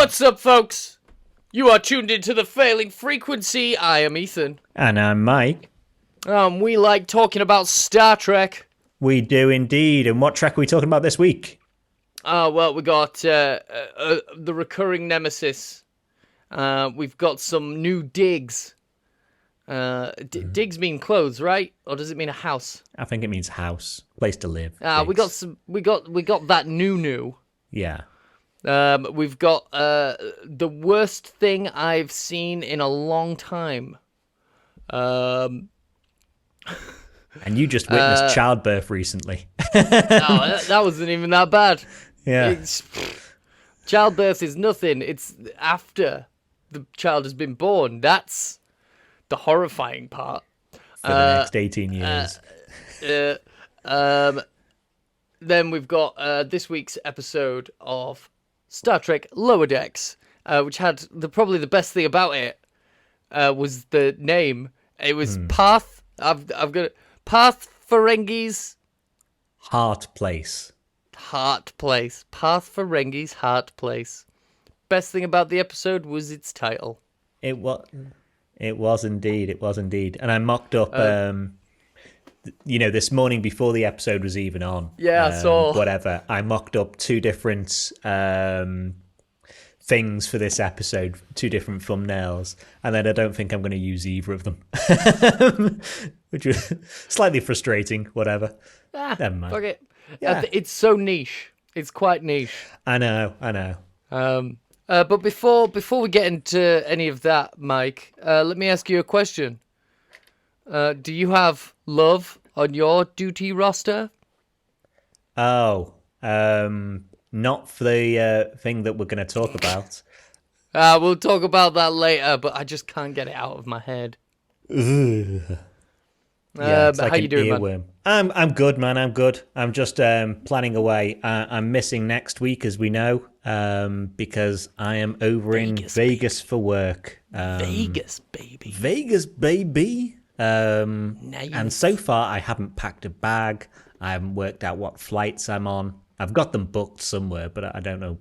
What's up, folks? You are tuned into the Failing Frequency. I am Ethan. And I'm Mike. We like talking about Star Trek. We do indeed. And what Trek are we talking about this week? Well, we got the recurring nemesis. We've got some new digs. Digs mean clothes, right? Or does it mean a house? I think it means house, place to live. We got some. We got that new. Yeah. We've got the worst thing I've seen in a long time. And you just witnessed childbirth recently. No, that wasn't even that bad. Yeah. Childbirth is nothing. It's after the child has been born. That's the horrifying part. For the next 18 years. Then we've got this week's episode of Star Trek Lower Decks, which had probably the best thing about it was the name. It was Parth. I've got it. Parth Ferengi's Heart Place. Parth Ferengi's Heart Place. Best thing about the episode was its title. It was indeed. And I mocked up, this morning before the episode was even on. Yeah, I saw. Whatever. I mocked up two different things for this episode, two different thumbnails, and then I don't think I'm going to use either of them, which was slightly frustrating. Whatever. Never mind. Fuck it. Yeah. It's so niche. It's quite niche. I know. But before we get into any of that, Mike, let me ask you a question. Do you have love on your duty roster? Oh, not for the thing that we're going to talk about. We'll talk about that later, but I just can't get it out of my head. Yeah, it's like how you doing, earworm. Man? I'm good, man. I'm good. I'm just planning away. I'm missing next week, as we know, because I am over in Vegas for work. Vegas, baby. Nice. And so far, I haven't packed a bag. I haven't worked out what flights I'm on. I've got them booked somewhere, but I don't know.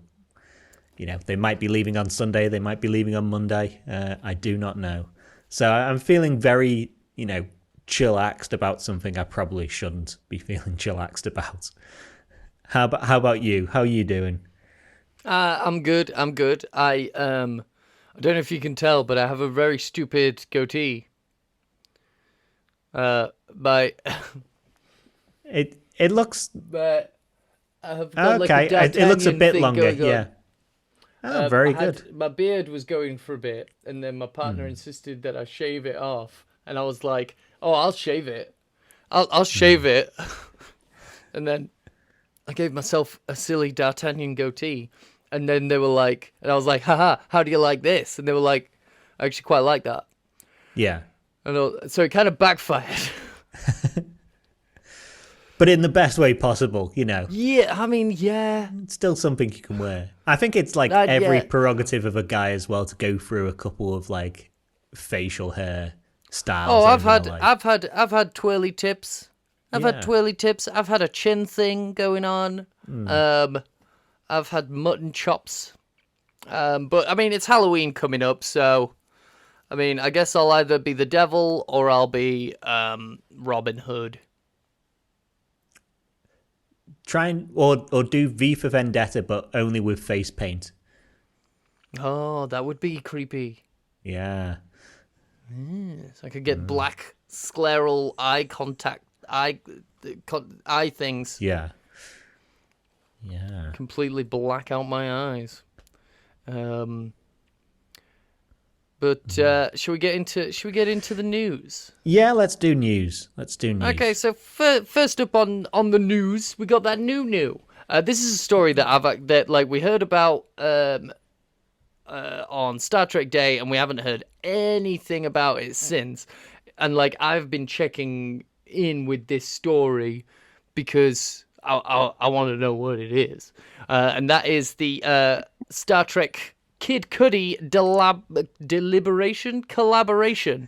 They might be leaving on Sunday. They might be leaving on Monday. I do not know. So I'm feeling very, chillaxed about something I probably shouldn't be feeling chillaxed about. How about you? How are you doing? I'm good. I don't know if you can tell, but I have a very stupid goatee. It looks. But I have got it looks a bit longer. Yeah. Oh, very good. My beard was going for a bit, and then my partner insisted that I shave it off, and I was like, "Oh, I'll shave it. I'll shave it." And then I gave myself a silly D'Artagnan goatee, and then they were like, and I was like, "Haha, how do you like this?" And they were like, "I actually quite like that." Yeah. And so it kind of backfired. But in the best way possible, Yeah, I mean, yeah. It's still something you can wear. I think it's like every prerogative of a guy as well to go through a couple of like facial hair styles. Oh, I've had twirly tips. I've had a chin thing going on. I've had mutton chops. But I mean, it's Halloween coming up, so I mean, I guess I'll either be the devil or I'll be Robin Hood. Try and or do V for Vendetta, but only with face paint. Oh, that would be creepy. Yeah. So I could get black scleral eye things. Yeah. Yeah. Completely black out my eyes. But should we get into the news? Yeah, let's do news. Okay, so first up on the news, we got that new. This is a story that we heard about on Star Trek Day, and we haven't heard anything about it since. And I've been checking in with this story because I want to know what it is, and that is the Star Trek Kid Cudi collaboration,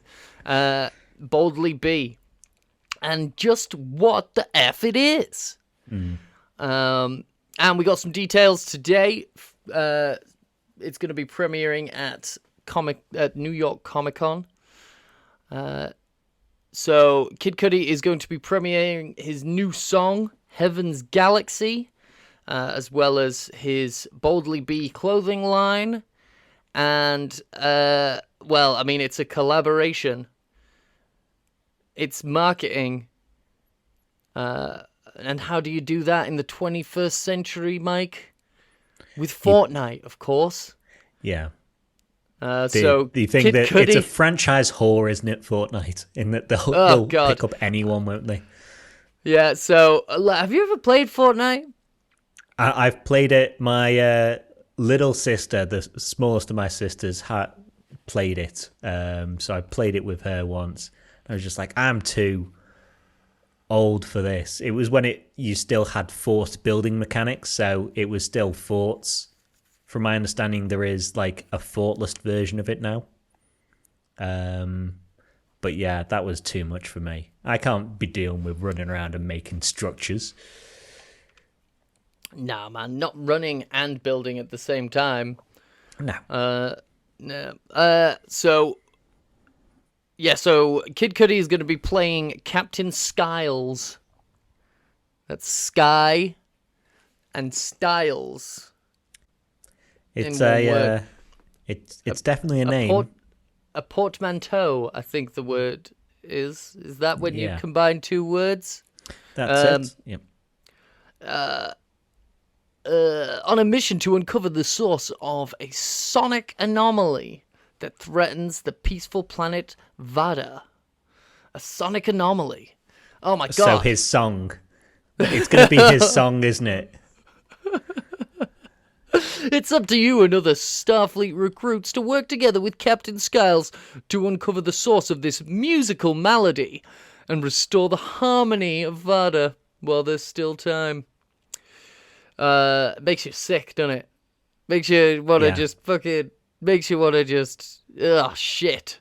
Boldly Be, and just what the F it is. And we got some details today it's going to be premiering at New York Comic Con. So Kid Cudi is going to be premiering his new song, Heaven's Galaxy, as well as his Boldly Be clothing line. And, it's a collaboration. It's marketing. And how do you do that in the 21st century, Mike? With Fortnite, of course. Yeah. Do you think Kid that Cudi, it's a franchise whore, isn't it, Fortnite? In that they'll pick up anyone, won't they? Yeah, so have you ever played Fortnite? I've played it. My little sister, the smallest of my sisters, had played it. So I played it with her once. I was just like, I'm too old for this. It was when you still had fort building mechanics, so it was still forts. From my understanding, there is like a fortless version of it now. But yeah, that was too much for me. I can't be dealing with running around and making structures. Nah, man, not running and building at the same time. No. No. So Kid Cudi is going to be playing Captain Skiles. That's Sky and Styles. It's it's definitely a name. A portmanteau, I think the word is. Is that when you Yeah. combine two words? That's it. Yep. On a mission to uncover the source of a sonic anomaly that threatens the peaceful planet Vada. A sonic anomaly. Oh my god. So his song. It's going to be his song, isn't it? It's up to you and other Starfleet recruits to work together with Captain Skiles to uncover the source of this musical malady and restore the harmony of Vada while there's still time. Makes you sick, doesn't it? Makes you want to shit.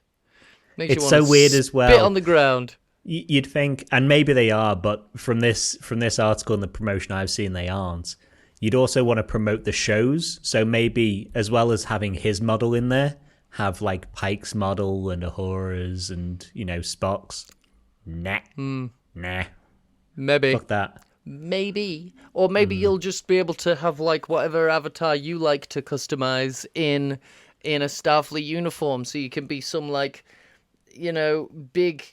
Makes It's you so wanna weird as well. Spit on the ground. You'd think, and maybe they are, but from this article and the promotion I've seen, they aren't. You'd also want to promote the shows, so maybe as well as having his model in there, have like Pike's model and Ahura's and Spock's. Nah. Maybe. Fuck that. Maybe. Or maybe you'll just be able to have like whatever avatar you like to customize in a Starfleet uniform, so you can be some like big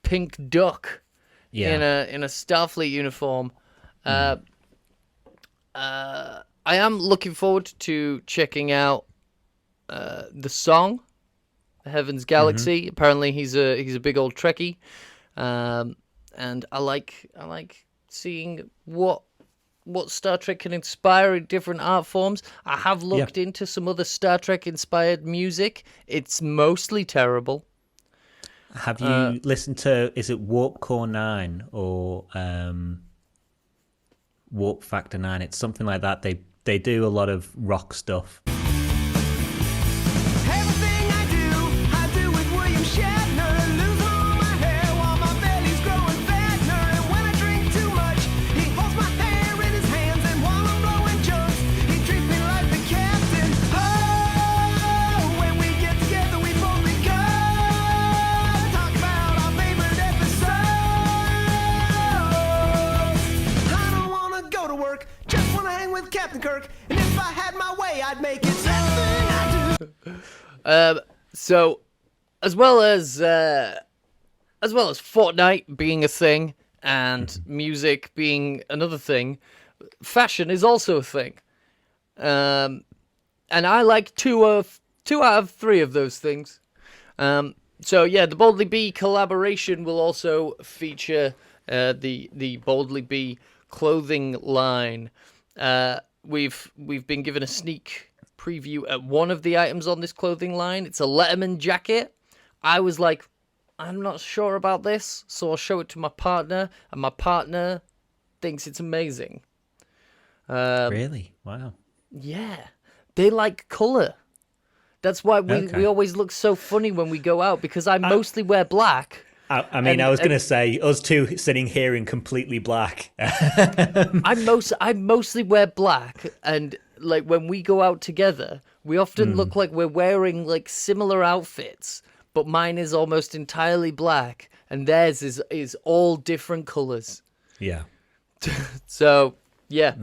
pink duck in a Starfleet uniform. I am looking forward to checking out the song Heaven's Galaxy. Apparently he's a big old Trekkie. And I like seeing what Star Trek can inspire in different art forms. I have looked into some other Star Trek inspired music. It's mostly terrible. Have you listened to, is it Warp Core 9 or Warp Factor 9? It's something like that. They do a lot of rock stuff. Everything I do with William Shatner. Lose all my hair while my belly's growing fatter. And when I drink too much, he holds my hair in his hands. And while I'm blowing junks, he treats me like the captain. Oh, when we get together, we both become. Talk about our favorite episodes. I don't wanna go to work, just wanna hang with Captain Kirk. And if I had my way, I'd make it everything I do. So, as well as Fortnite being a thing and music being another thing, fashion is also a thing. And I like two out of three of those things. So yeah, the Boldly Be collaboration will also feature the Boldly Be clothing line. We've been given a sneak preview at one of the items on this clothing line. It's a Letterman jacket. I was like, I'm not sure about this, so I'll show it to my partner, and my partner thinks it's amazing. Really? Wow. Yeah, they like color. That's why we always look so funny when we go out, because I mostly wear black. I was going to say, us two sitting here in completely black. I mostly wear black, and like when we go out together, we often look like we're wearing like similar outfits, but mine is almost entirely black, and theirs is all different colors. Yeah. So yeah,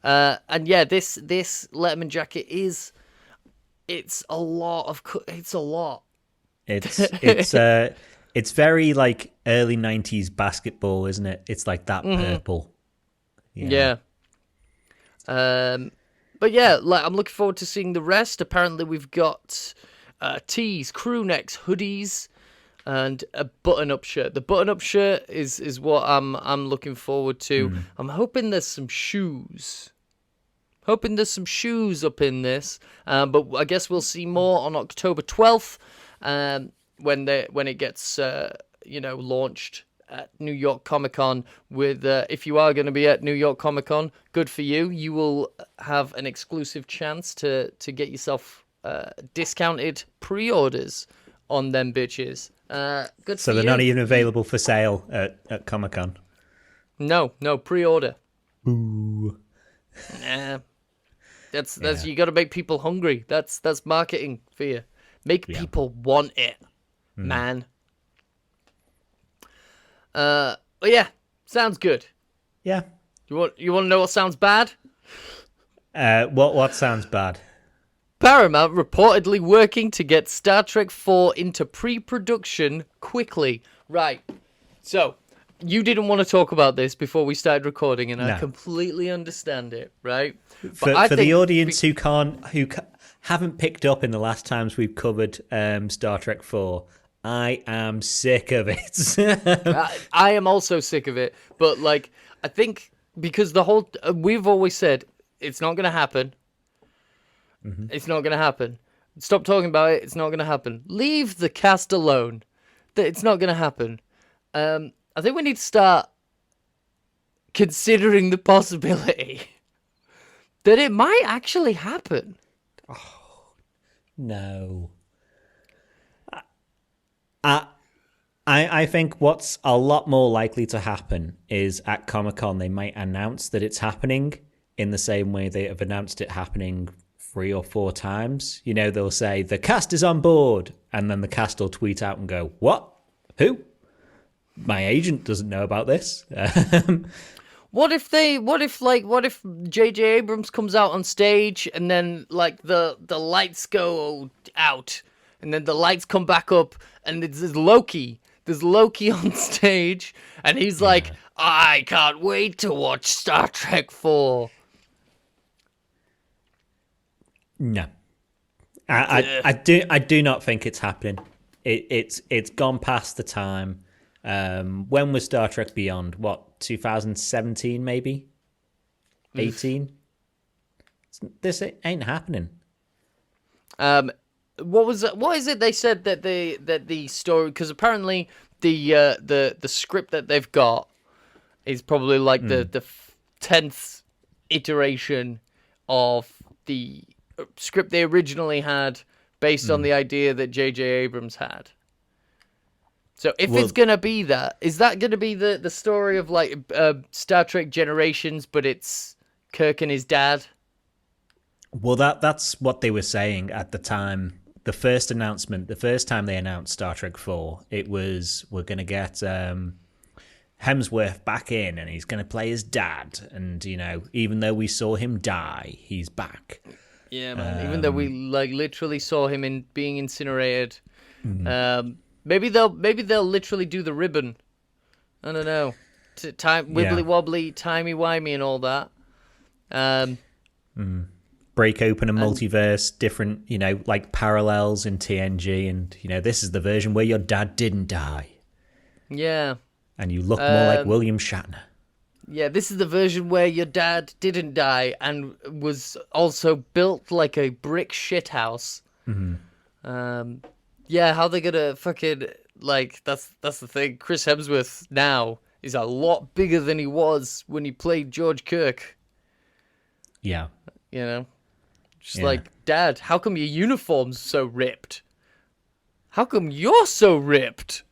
and yeah, this Letterman jacket it's a lot. It's very like early 90s basketball, isn't it? It's like that purple. Yeah. But yeah, like I'm looking forward to seeing the rest. Apparently, we've got tees, crew necks, hoodies, and a button-up shirt. The button-up shirt is what I'm looking forward to. I'm hoping there's some shoes. Hoping there's some shoes up in this. But I guess we'll see more on October 12th when it gets launched at New York Comic Con. With if you are going to be at New York Comic Con, good for you. You will have an exclusive chance to get yourself discounted pre-orders on them bitches. Good. So they're not even available for sale at Comic Con. No, pre-order. Ooh. Nah. That's you got to make people hungry. That's marketing for you. Make people want it, man. But yeah, sounds good. Yeah. You want to know what sounds bad? What sounds bad? Paramount reportedly working to get Star Trek 4 into pre-production quickly. Right. So, you didn't want to talk about this before we started recording, and I completely understand it, right? For the audience who haven't picked up in the last times we've covered Star Trek 4, I am sick of it. I am also sick of it, but like I think because we've always said it's not going to happen. It's not going to happen. Stop talking about it. It's not going to happen. Leave the cast alone. It's not going to happen. I think we need to start considering the possibility that it might actually happen. Oh, no. I think what's a lot more likely to happen is at Comic-Con they might announce that it's happening in the same way they have announced it happening 3 or 4 times. You know, they'll say, the cast is on board, and then the cast will tweet out and go, what? Who? My agent doesn't know about this. What if J.J. Abrams comes out on stage and then like the lights go out and then the lights come back up and there's Loki. There's Loki on stage and he's like, I can't wait to watch Star Trek 4. No. I do not think it's happening. It's gone past the time. When was Star Trek Beyond? What, 2017 maybe? 18? This ain't happening. What is it they said that the story, because apparently the script that they've got is probably like the 10th iteration of the script they originally had based on the idea that J.J. Abrams had. So if it's going to be that, is that going to be the story of like Star Trek Generations, but it's Kirk and his dad? Well, that's what they were saying at the time. The first time they announced Star Trek 4, it was, we're going to get Hemsworth back in and he's going to play his dad. And, you know, even though we saw him die, he's back. Yeah, man. Even though we like literally saw him being incinerated. Maybe they'll literally do the ribbon. I don't know. Wibbly wobbly, timey wimey, and all that. Break open a multiverse, different, you know, like parallels in TNG, and you know, this is the version where your dad didn't die. Yeah. And you look more like William Shatner. Yeah, this is the version where your dad didn't die and was also built like a brick shithouse. Yeah, how they gonna fucking, like, that's the thing. Chris Hemsworth now is a lot bigger than he was when he played George Kirk. Yeah. You know? Just like, Dad, how come your uniform's so ripped? How come you're so ripped?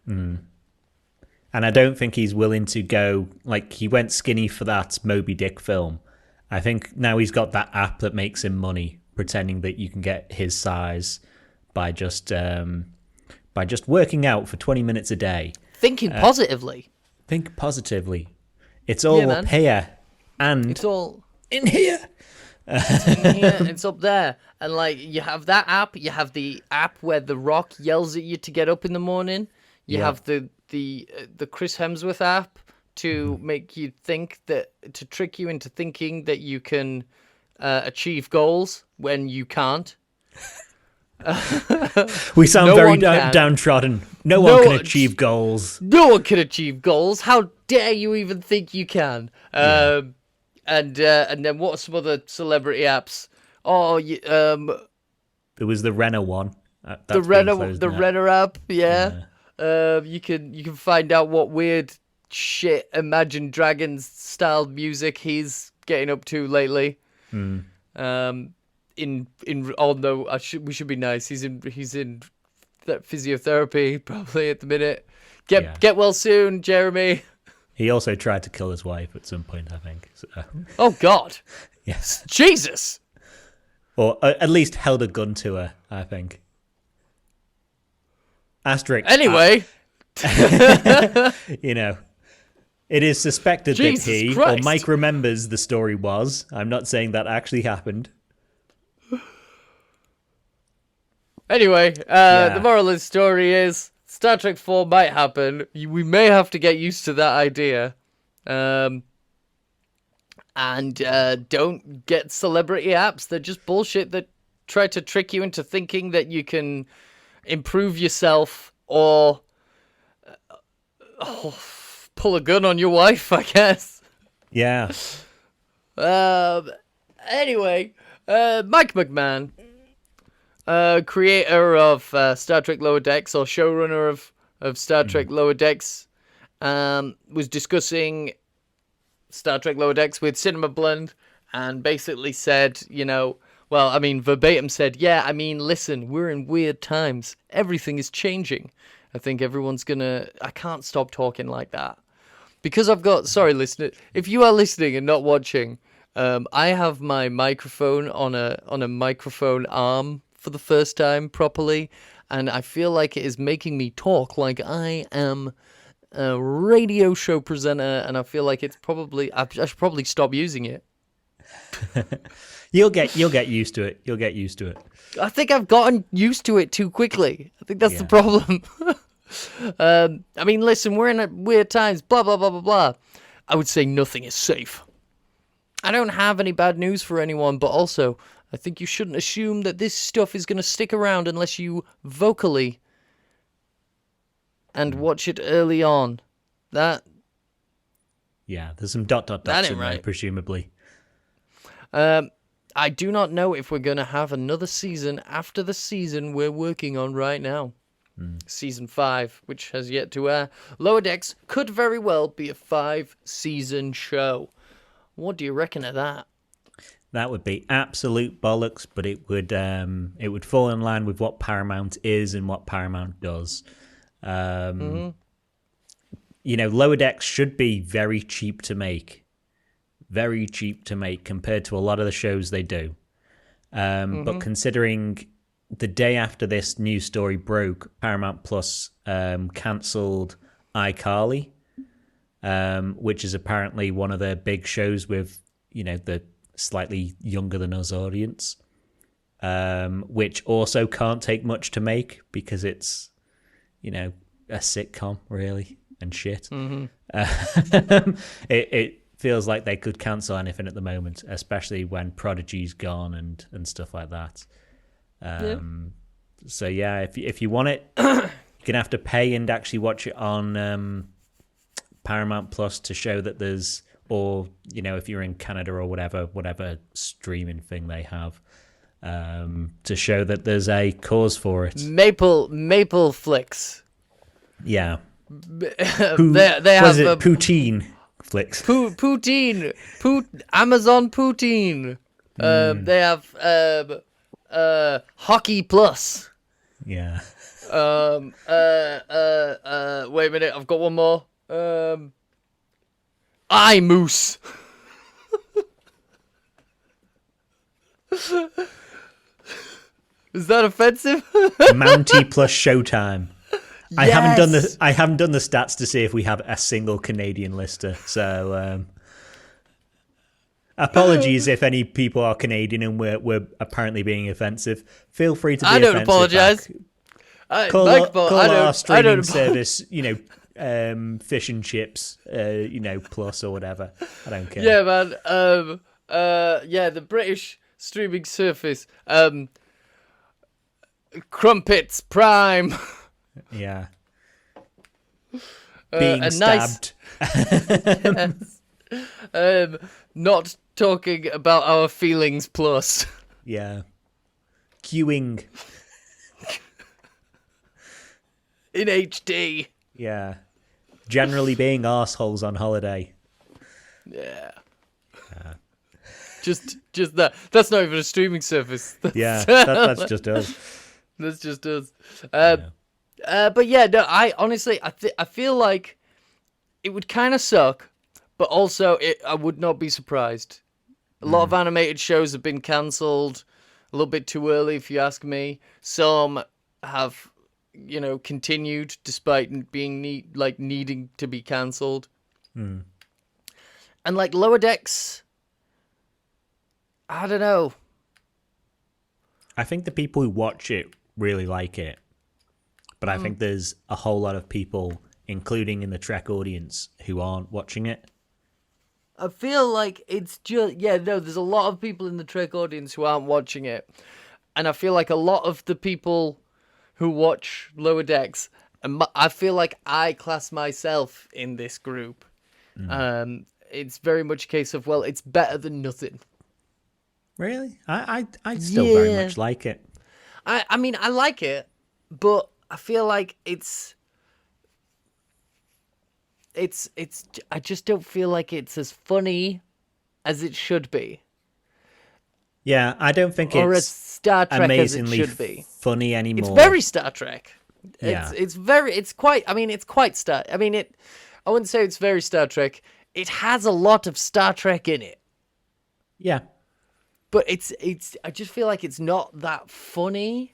And I don't think he's willing to go, like, he went skinny for that Moby Dick film. I think now he's got that app that makes him money, pretending that you can get his size by just working out for 20 minutes a day. Thinking positively. Think positively. It's all man. up here and It's all in here. in here. It's up there. And like you have that app. You have the app where The Rock yells at you to get up in the morning. You Yeah. have the Chris Hemsworth app to make you think that, to trick you into thinking that you can achieve goals when you can't. We sound No very one can. downtrodden. No No one can one- achieve goals. No one can achieve goals. How dare you even think you can? And then what are some other celebrity apps? Oh, There was the Renner one. That's the been Renner, closed the now. Renner app. Yeah. You can find out what weird shit Imagine Dragons style music he's getting up to lately. Although we should be nice. He's in that physiotherapy probably at the minute. Get well soon, Jeremy. He also tried to kill his wife at some point, I think. So, Oh God, yes. Jesus. Or at least held a gun to her, I think. Asterisk. Anyway, You know, it is suspected Jesus that he, Christ. or Mike remembers the story was. I'm not saying that actually happened. anyway, the moral of the story is Star Trek 4 might happen. We may have to get used to that idea. And don't get celebrity apps. They're just bullshit that try to trick you into thinking that you can improve yourself or pull a gun on your wife, I guess. Yeah. Anyway, Mike McMahon, creator of Star Trek Lower Decks, or showrunner of Star Trek Lower Decks, was discussing Star Trek Lower Decks with Cinema Blend and basically said, verbatim said, listen, we're in weird times. Everything is changing. I think everyone's I can't stop talking like that. Because sorry, listener, if you are listening and not watching, I have my microphone on a microphone arm for the first time properly, and I feel like it is making me talk like I am a radio show presenter, and I feel like I should probably stop using it. You'll get used to it. You'll get used to it. I think I've gotten used to it too quickly. I think that's the problem. Listen, we're in weird times, blah, blah, blah, blah, blah. I would say nothing is safe. I don't have any bad news for anyone, but also, I think you shouldn't assume that this stuff is going to stick around unless you vocally and watch it early on. Yeah, there's some dots That in ain't there, right. presumably. I do not know if we're going to have another season after the season we're working on right now. Season 5, which has yet to air. Lower Decks could very well be a 5-season show. What do you reckon of that? That would be absolute bollocks, but it would fall in line with what Paramount is and what Paramount does. Lower Decks should be very cheap to make compared to a lot of the shows they do. But considering the day after this news story broke, Paramount Plus cancelled iCarly, which is apparently one of their big shows with, the slightly younger than us audience, which also can't take much to make because it's, a sitcom really and shit. It feels like they could cancel anything at the moment, especially when Prodigy's gone and stuff like that. So yeah, if you want it, you're gonna have to pay and actually watch it on Paramount Plus to show that there's, or if you're in Canada or whatever streaming thing they have, to show that there's a cause for it. Maple Flicks. Yeah. They have Poutine Flicks. Poutine. Amazon Poutine. They have Hockey Plus. Yeah. Wait a minute, I've got one more. iMoose. Is that offensive? Mountie plus Showtime. I haven't done Yes! the stats to see if we have a single Canadian listener. So apologies if any people are Canadian and we're apparently being offensive. Feel free to be I don't offensive apologize. back. Call Our streaming service, fish and chips, plus or whatever. I don't care. Yeah, man. The British streaming service. Crumpets Prime. Yeah. Being a stabbed. Yes. Not talking about our feelings plus. Yeah. Queuing. In HD. Yeah. Generally being arseholes on holiday. Yeah. Just that. That's not even a streaming service. Yeah, that's just us. That's just us. But yeah, no, I honestly, I feel like it would kind of suck, but also I would not be surprised. A lot of animated shows have been cancelled a little bit too early, if you ask me. Some have, continued despite being needing to be cancelled. And like Lower Decks, I don't know. I think the people who watch it really like it. But I think there's a whole lot of people, including in the Trek audience, who aren't watching it. I feel like it's just... Yeah, no, there's a lot of people in the Trek audience who aren't watching it. And I feel like a lot of the people who watch Lower Decks, I feel like I class myself in this group. It's very much a case of, well, it's better than nothing. Really? I still very much like it. I mean, I like it, but I feel like it's I just don't feel like it's as funny as it should be. Yeah, I don't think Or as it's Star Trek amazingly as it should be. funny anymore. It's very Star Trek. Yeah. It's quite Star. I wouldn't say it's very Star Trek. It has a lot of Star Trek in it. Yeah. But I just feel like it's not that funny.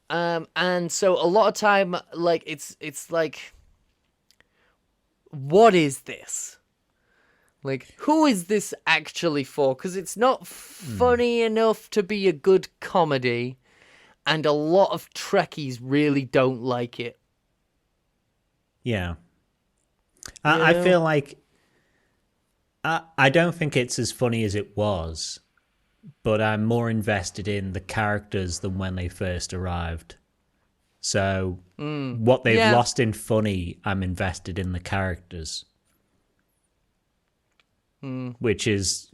And so a lot of time, like, it's like, what is this? Like, who is this actually for? Because it's not funny enough to be a good comedy, and a lot of Trekkies really don't like it. Yeah. I feel like I don't think it's as funny as it was, but I'm more invested in the characters than when they first arrived. So what they've lost in funny, I'm invested in the characters. Which is,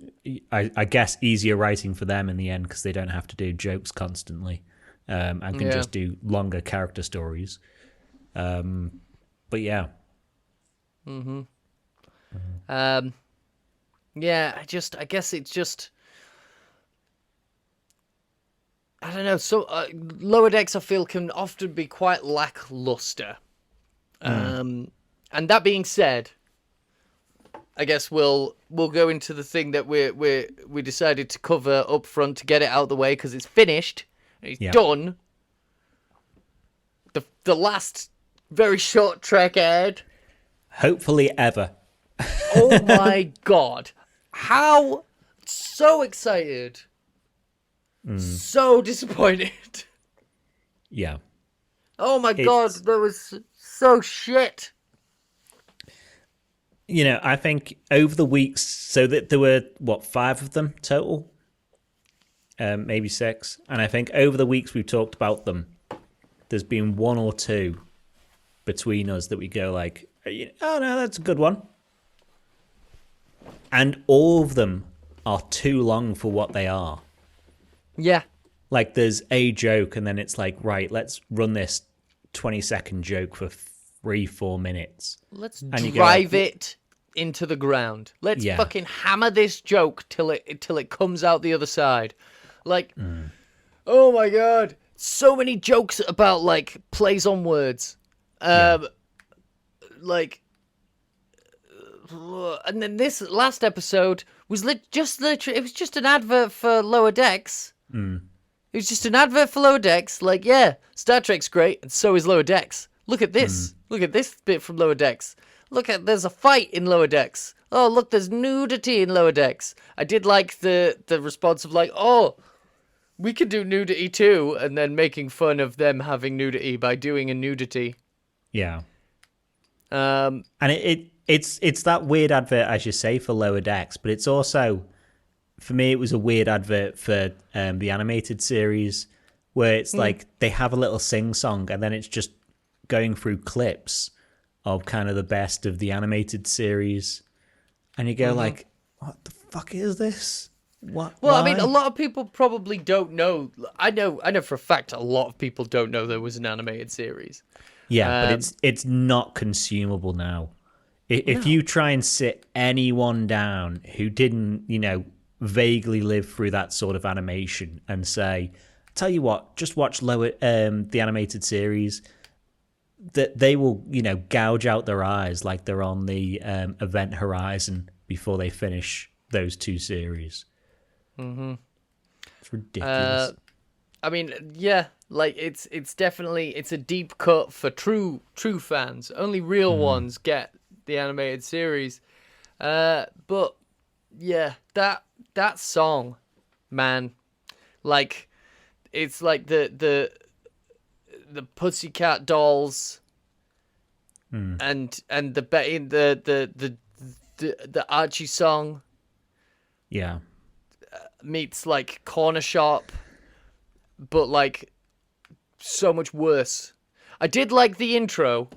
I guess, easier writing for them in the end because they don't have to do jokes constantly and can just do longer character stories. But yeah. Yeah, I guess it's just, I don't know. So Lower Decks, I feel, can often be quite lackluster. And that being said, I guess we'll go into the thing that we decided to cover up front to get it out of the way because it's finished. It's done. The last very short Trek aired. Hopefully ever. Oh my god. How so excited. So disappointed. Yeah. Oh my god, that was so shit. You know, I think over the weeks, so that there were, 5 of them total? Maybe 6. And I think over the weeks we've talked about them, there's been 1 or 2 between us that we go like, oh no, that's a good one. And all of them are too long for what they are. Yeah. Like there's a joke and then it's like, right, let's run this 20-second joke for 3-4 minutes. Let's and drive it into the ground. Let's fucking hammer this joke till it comes out the other side. Like, oh my god, so many jokes about like plays on words. Like, and then this last episode was just literally, it was just an advert for Lower Decks. It was just an advert for Lower Decks. Like, yeah, Star Trek's great, and so is Lower Decks. Look at this. Look at this bit from Lower Decks. There's a fight in Lower Decks. Oh, look, there's nudity in Lower Decks. I did like the response of like, oh, we could do nudity too, and then making fun of them having nudity by doing a nudity. Yeah. And it's that weird advert, as you say, for Lower Decks, but it's also, for me, it was a weird advert for the animated series, where it's like they have a little sing-song, and then it's just going through clips of kind of the best of the animated series, and you go like, what the fuck is this? What? Well, why? I mean, a lot of people probably don't know. I know for a fact a lot of people don't know there was an animated series. Yeah, but it's not consumable now. If you try and sit anyone down who didn't, vaguely live through that sort of animation and say, tell you what, just watch the animated series, that they will, gouge out their eyes like they're on the event horizon before they finish those two series. Mm-hmm. It's ridiculous. I mean, yeah, like it's definitely, it's a deep cut for true fans. Only real ones get the animated series. But yeah, that song, man, like it's like the Pussycat Dolls and the Archie song. Yeah. Meets like Corner Shop, but like so much worse. I did like the intro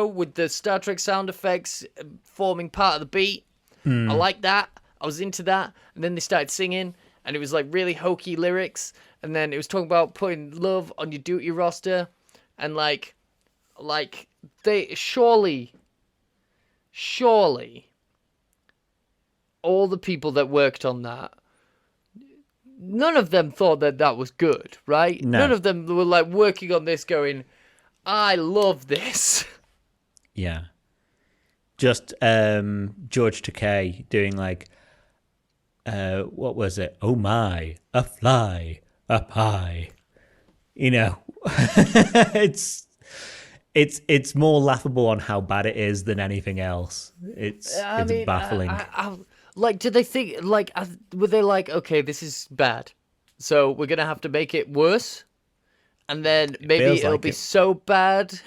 with the Star Trek sound effects forming part of the beat. I like that. I was into that. And then they started singing, and it was like really hokey lyrics. And then it was talking about putting love on your duty roster, and like they surely all the people that worked on that, none of them thought that was good, right? No. None of them were like working on this going, I love this. Yeah. Just George Takei doing like, what was it? Oh my, a fly, up high. It's more laughable on how bad it is than anything else. It's baffling. Like, did they think, like, were they like, okay, this is bad, so we're going to have to make it worse? And then maybe it'll be so bad.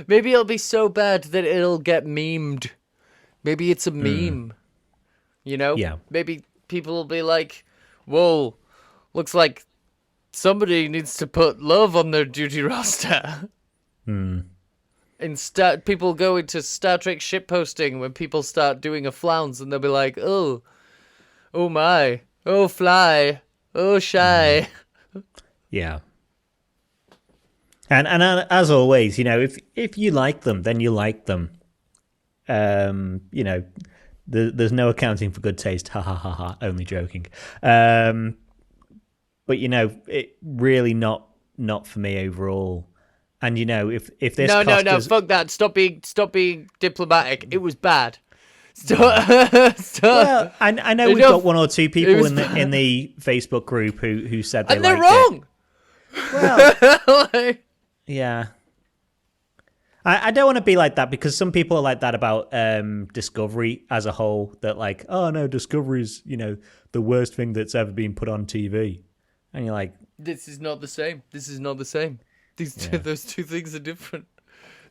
Maybe it'll be so bad that it'll get memed. Maybe it's a meme. Yeah. Maybe people will be like, whoa, looks like somebody needs to put love on their duty roster. Instead, people go into Star Trek shitposting when people start doing a flounce, and they'll be like, oh my, oh fly, oh shy. Yeah. And as always, if you like them, then you like them. There's no accounting for good taste. Ha ha ha ha. Only joking. But it really not for me overall. And if this no, fuck that. Stop being diplomatic. It was bad. Stop. Well, I know we've got one or two people in the Facebook group who said they and they're liked wrong. It. Well, Like, yeah. I don't want to be like that, because some people are like that about Discovery as a whole. That like, oh no, Discovery's the worst thing that's ever been put on TV, and you're like, this is not the same. Those two things are different.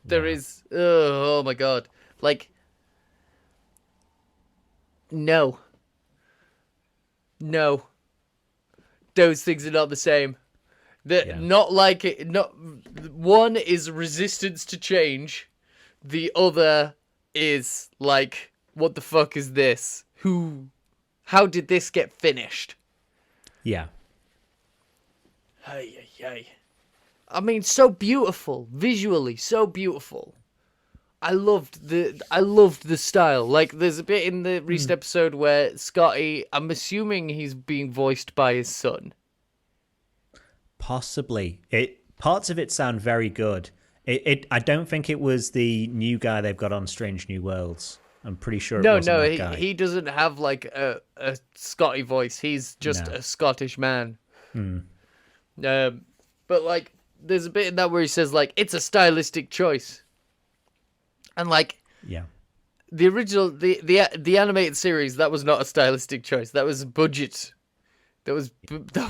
There is, oh my god, like, no, those things are not the same. Not like it. Not one is resistance to change, the other is like, what the fuck is this? How did this get finished? yeah, Hey. I mean, so beautiful, visually, so beautiful. I loved the style. Like, there's a bit in the recent episode where Scotty, I'm assuming he's being voiced by his son. possibly. Parts of it sound very good. I don't think it was the new guy they've got on Strange New Worlds. I'm pretty sure it No, wasn't no, that guy. he doesn't have like a Scotty voice. He's just No. a Scottish man. Hmm. But like, there's a bit in that where he says like it's a stylistic choice, and like Yeah. the original, the animated series, that was not a stylistic choice. That was budget. That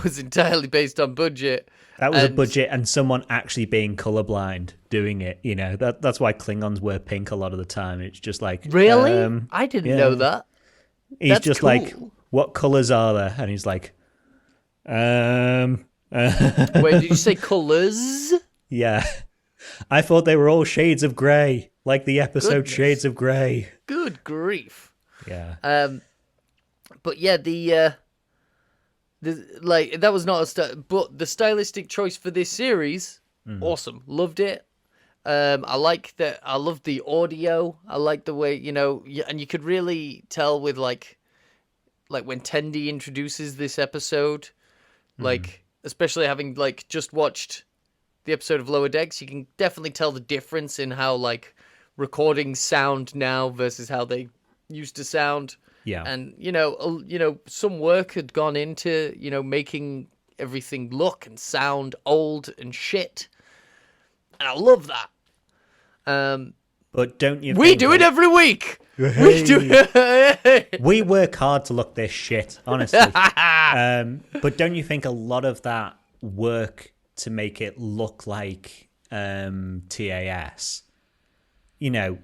was entirely based on budget. That was a And- budget and someone actually being colorblind doing it. You know, that's why Klingons wear pink a lot of the time. It's just like Really? I didn't yeah. know that. He's That's just like, cool. what colors are there? And he's like, Wait, did you say colors? yeah. I thought they were all shades of grey, like the episode Goodness. Shades of Grey. Good grief. Yeah. But yeah, the like that was not but the stylistic choice for this series, awesome, loved it. I like that. I love the audio. I like the way, you know, and you could really tell with like when Tendi introduces this episode, like especially having like just watched the episode of Lower Decks, you can definitely tell the difference in how like recordings sound now versus how they used to sound. Yeah. And you know, some work had gone into, you know, making everything look and sound old and shit, and I love that. But don't you We think do it that- every week. We Hey. do it. We work hard to look this shit, honestly. But don't you think a lot of that work to make it look like TAS, you know,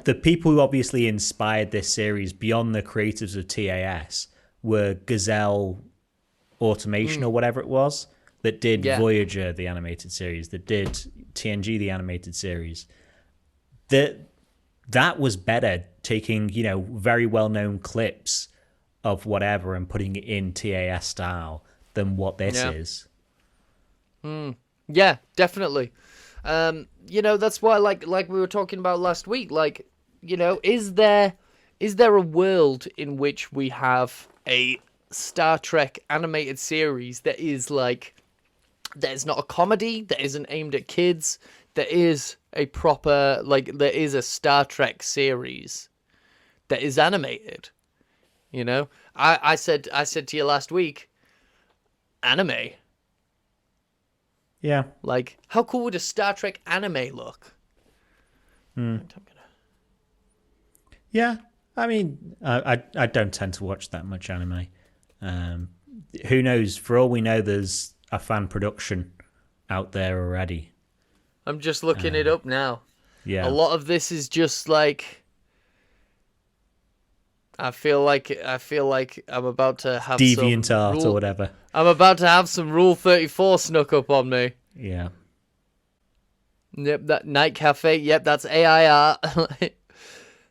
the people who obviously inspired this series beyond the creators of TAS were Gazelle Automation or whatever it was that did Yeah. Voyager, the animated series, that did TNG, the animated series. That was better, taking, you know, very well-known clips of whatever and putting it in TAS style than what this Yeah. is. Yeah, definitely. You know, that's why, like we were talking about last week, like, you know, is there a world in which we have a Star Trek animated series that is like, that is not a comedy, that isn't aimed at kids, that is a proper, like, there is a Star Trek series that is animated? You know, I said to you last week, anime. Yeah. Like, how cool would a Star Trek anime look? Yeah. I mean, I don't tend to watch that much anime. Who knows? For all we know, there's a fan production out there already. I'm just looking it up now. Yeah. A lot of this is just like, I feel like I'm about to have Deviant some art rule, or whatever. I'm about to have some Rule 34 snuck up on me. Yeah. Yep, that Night Cafe. Yep, that's AI art.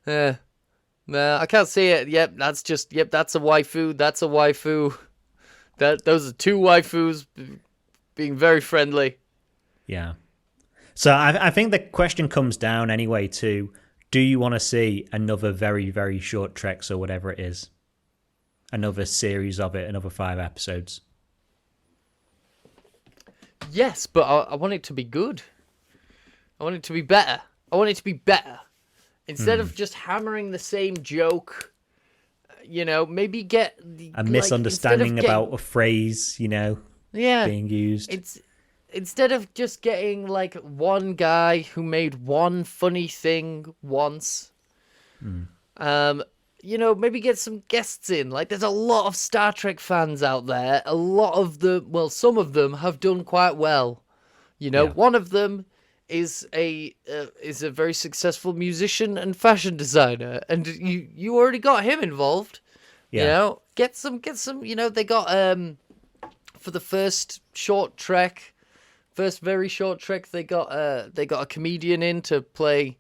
No, I can't see it. Yep, that's a waifu. That's a waifu. Those are two waifus being very friendly. Yeah. So I think the question comes down anyway to, do you want to see another very, very short Treks or whatever it is? Another series of it, another 5 episodes? Yes, but I want it to be good. I want it to be better. Instead of just hammering the same joke, you know, maybe get A misunderstanding instead of about a phrase, you know, being used. It's instead of just getting like one guy who made one funny thing once, you know, maybe get some guests in. Like, there's a lot of Star Trek fans out there. A lot of them, well, some of them have done quite well. You know, Yeah. one of them is a very successful musician and fashion designer, and you already got him involved. Yeah. You know, get some. You know, they got for the first very short trek, they got a comedian in to play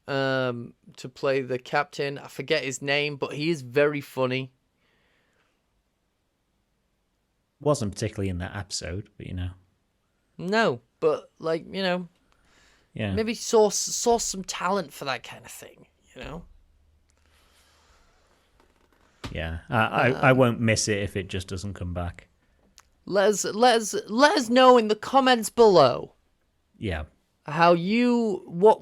the captain. I forget his name, but he is very funny. Wasn't particularly in that episode, but you know. No, but like, you know, Yeah. maybe source some talent for that kind of thing. You know. Yeah. I won't miss it if it just doesn't come back. Let us know in the comments below Yeah. how you what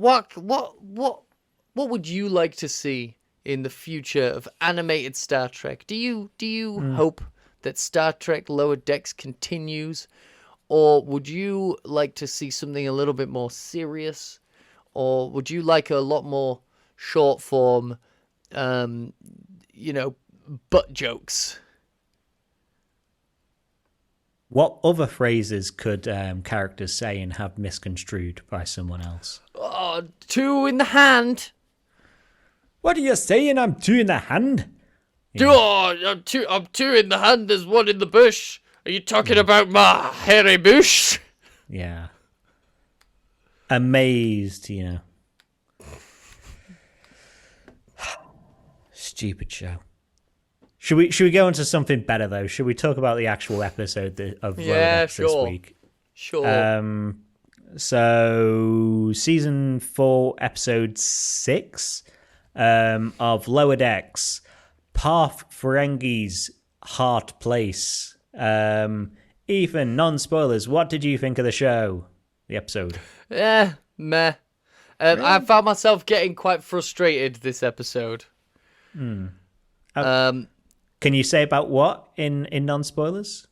what would you like to see in the future of animated Star Trek? Do you hope that Star Trek Lower Decks continues, or would you like to see something a little bit more serious, or would you like a lot more short form, butt jokes? What other phrases could characters say and have misconstrued by someone else? Oh, two in the hand. What are you saying? I'm two in the hand? Oh, I'm two in the hand. There's one in the bush. Are you talking about my hairy bush? Yeah. Amazed, Stupid show. Should we go into something better though? Should we talk about the actual episode of Lower Decks this week? Sure. So season 4, episode 6 of Lower Decks, Parth Ferengi's Heart Place. Ethan, non-spoilers, what did you think of the show? The episode? Yeah, meh. Really? I found myself getting quite frustrated this episode. Can you say about what in non-spoilers?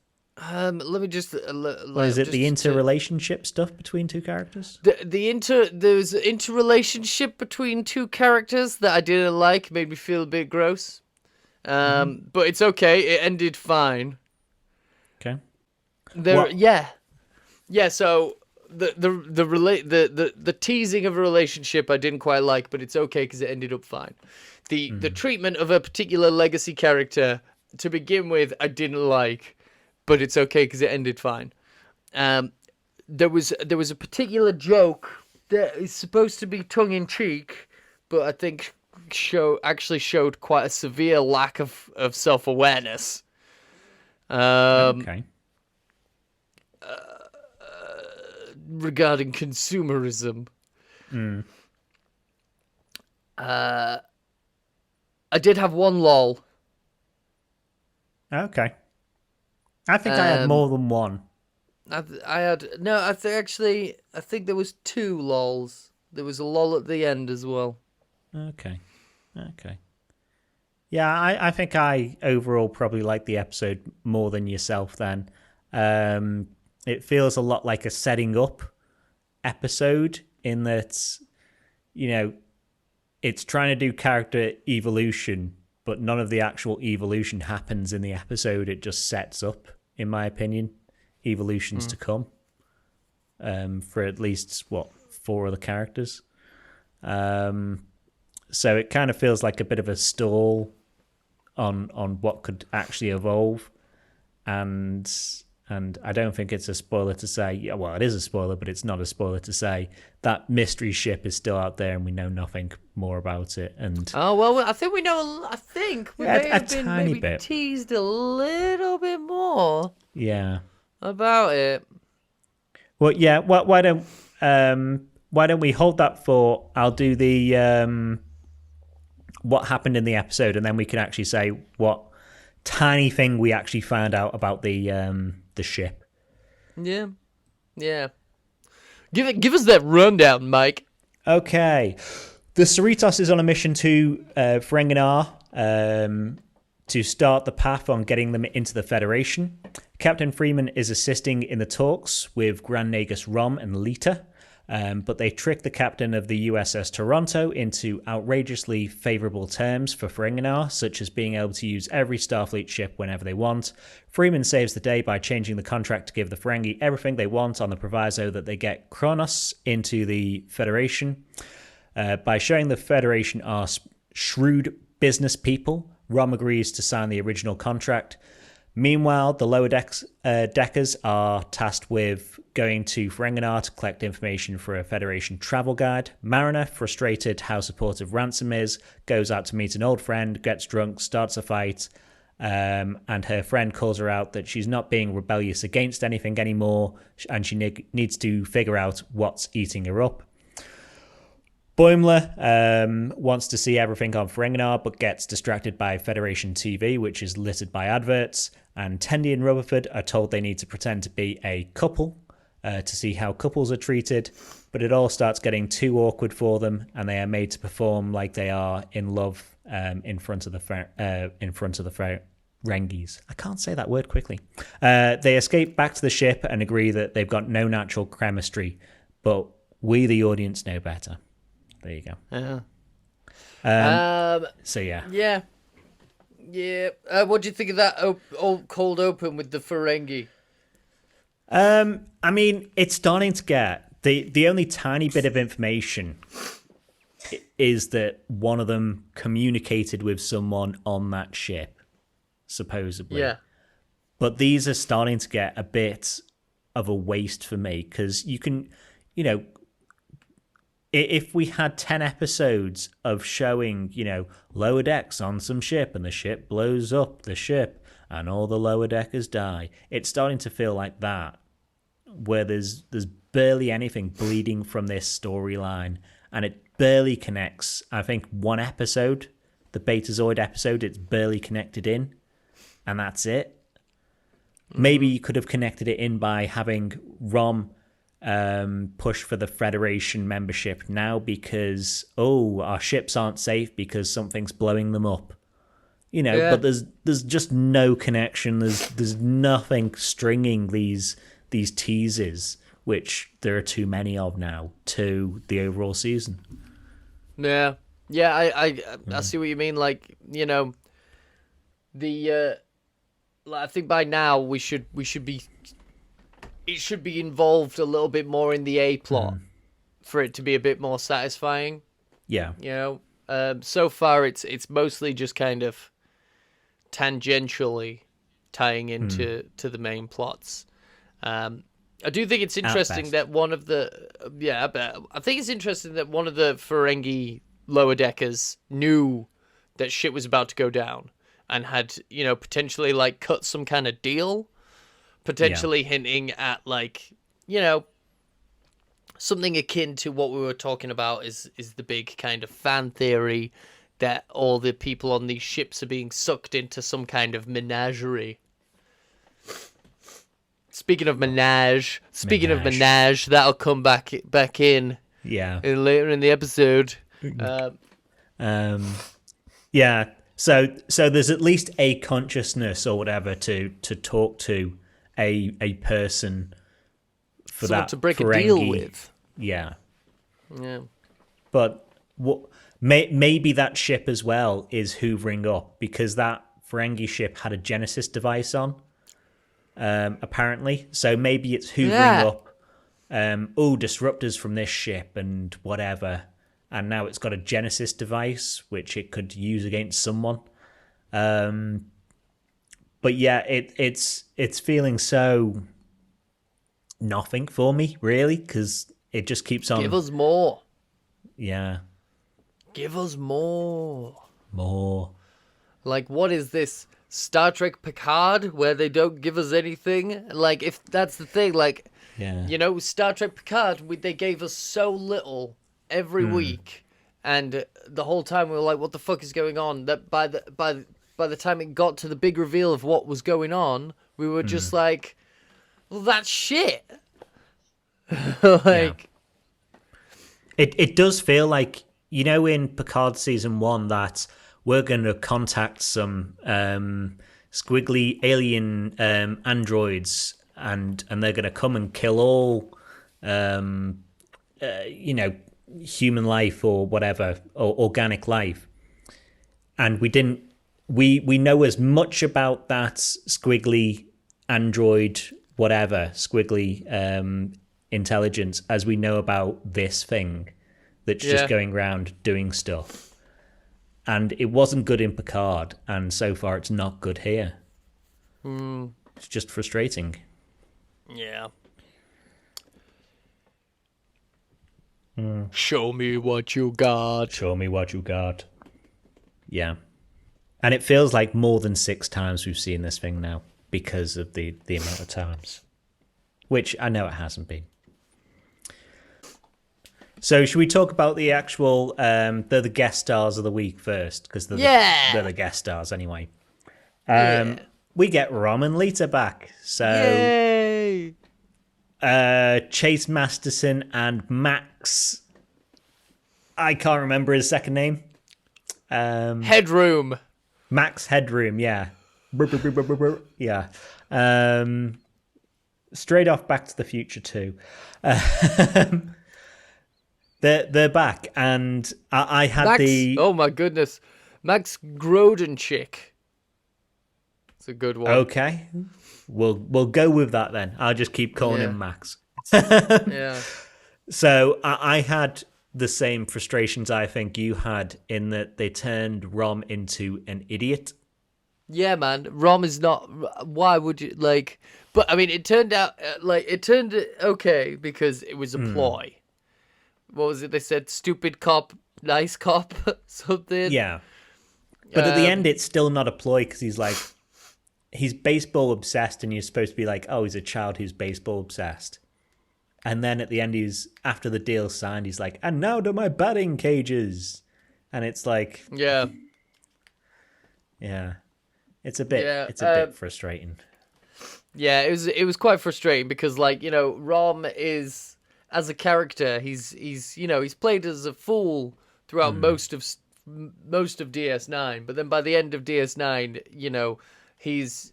Let me just. Or is it the interrelationship stuff between two characters? There's an interrelationship between two characters that I didn't like, made me feel a bit gross. But it's okay. It ended fine. Okay. Yeah. So the teasing of a relationship I didn't quite like, but it's okay because it ended up fine. The treatment of a particular legacy character to begin with I didn't like, but it's okay because it ended fine. There was a particular joke that is supposed to be tongue in cheek, but I think actually showed quite a severe lack of self awareness. Okay. Regarding consumerism. I did have one lol. Okay. I think I had more than one. I think there was two lols. There was a lol at the end as well. Okay. Yeah, I think I overall probably like the episode more than yourself then. It feels a lot like a setting up episode in that, it's trying to do character evolution, but none of the actual evolution happens in the episode. It just sets up, in my opinion, evolutions to come for at least, 4 other characters. So it kind of feels like a bit of a stall on what could actually evolve. And I don't think it's a spoiler to say, well, it is a spoiler, but it's not a spoiler to say that mystery ship is still out there and we know nothing more about it. And I think we know. I think we may have been tiny maybe bit. teased a little bit more. Yeah. About it. Well, yeah. Why don't we hold that for? I'll do the what happened in the episode, and then we can actually say what tiny thing we actually found out about the ship. Yeah. Give us that rundown, Mike. Okay. The Cerritos is on a mission to Ferenginar to start the path on getting them into the Federation. Captain Freeman is assisting in the talks with Grand Nagus Rom and Lita, but they trick the captain of the USS Toronto into outrageously favourable terms for Ferenginar, such as being able to use every Starfleet ship whenever they want. Freeman saves the day by changing the contract to give the Ferengi everything they want on the proviso that they get Kronos into the Federation. By showing the Federation are shrewd business people, Rom agrees to sign the original contract. Meanwhile, the Lower Decks Deckers are tasked with going to Ferenginar to collect information for a Federation travel guide. Mariner, frustrated how supportive Ransom is, goes out to meet an old friend, gets drunk, starts a fight, and her friend calls her out that she's not being rebellious against anything anymore, and she needs to figure out what's eating her up. Boimler wants to see everything on Ferenginar, but gets distracted by Federation TV, which is littered by adverts. And Tendi and Rutherford are told they need to pretend to be a couple to see how couples are treated, but it all starts getting too awkward for them, and they are made to perform like they are in love in front of the Ferengis. I can't say that word quickly. They escape back to the ship and agree that they've got no natural chemistry, but we, the audience, know better. There you go. So yeah. Yeah. What do you think of that cold open with the Ferengi? I mean, it's starting to get the only tiny bit of information is that one of them communicated with someone on that ship, supposedly. Yeah. But these are starting to get a bit of a waste for me, because you can, if we had 10 episodes of showing, lower decks on some ship and the ship blows up the ship and all the lower deckers die, it's starting to feel like that, where there's barely anything bleeding from this storyline, and it barely connects. I think one episode, the Betazoid episode, it's barely connected in, and that's it. Maybe you could have connected it in by having Rom push for the Federation membership now, because our ships aren't safe because something's blowing them up. But there's just no connection. There's nothing stringing these teases, which there are too many of now, to the overall season. Yeah, I see what you mean. Like, I think by now we should be. It should be involved a little bit more in the A plot for it to be a bit more satisfying. Yeah. So far it's mostly just kind of tangentially tying into the main plots. I do think it's interesting that one of the I think it's interesting that one of the Ferengi lower deckers knew that shit was about to go down and had, potentially like cut some kind of deal. Potentially hinting at, like, something akin to what we were talking about is the big kind of fan theory that all the people on these ships are being sucked into some kind of menagerie. Speaking of menage, that'll come back in. Yeah. Later in the episode. Yeah. So there's at least a consciousness or whatever to talk to a person for someone that to break Ferengi. a deal with. Yeah. Yeah. But maybe that ship as well is hoovering up, because that Ferengi ship had a Genesis device on, apparently. So maybe it's hoovering up, disruptors from this ship and whatever. And now it's got a Genesis device, which it could use against someone. But yeah, it's feeling so nothing for me, really, because it just keeps on. Give us more. Yeah. Give us more. More. Like, what is this? Star Trek Picard, where they don't give us anything? Like, if that's the thing, like, Star Trek Picard, they gave us so little every week, and the whole time we were like, what the fuck is going on? That by the time it got to the big reveal of what was going on, we were just like, well, that's shit. It does feel like, in Picard season 1, that we're going to contact some squiggly alien androids, and they're going to come and kill all, human life or whatever, or organic life. And we didn't. We know as much about that squiggly android, whatever, squiggly intelligence as we know about this thing that's just going around doing stuff. And it wasn't good in Picard, and so far it's not good here. It's just frustrating. Yeah. Show me what you got. Show me what you got. Yeah. And it feels like more than 6 times we've seen this thing now, because of the amount of times. Which I know it hasn't been. So should we talk about the actual, they're the guest stars of the week first? Because they're the guest stars anyway. We get Rom and Lita back. So Yay! Chase Masterson and Max. I can't remember his second name. Headroom. Max Headroom, yeah. Yeah. Straight off Back to the Future 2. They're back, and I had Max, the... oh my goodness. Max Grodenchik. It's a good one. Okay. We'll go with that then. I'll just keep calling him Max. Yeah. So I had the same frustrations I think you had in that they turned Rom into an idiot. Yeah, man. Rom is not. Why would you like? But I mean, it turned out it turned okay because it was a ploy. What was it? They said stupid cop, nice cop, something. Yeah. But at the end, it's still not a ploy because he's baseball obsessed, and you're supposed to be like, oh, he's a child who's baseball obsessed. And then at the end, after the deal's signed, he's like, and now to my batting cages. And it's like, yeah. It's a bit frustrating. Yeah, it was quite frustrating because Rom is, as a character, he's played as a fool throughout most of DS9, but then by the end of DS9, he's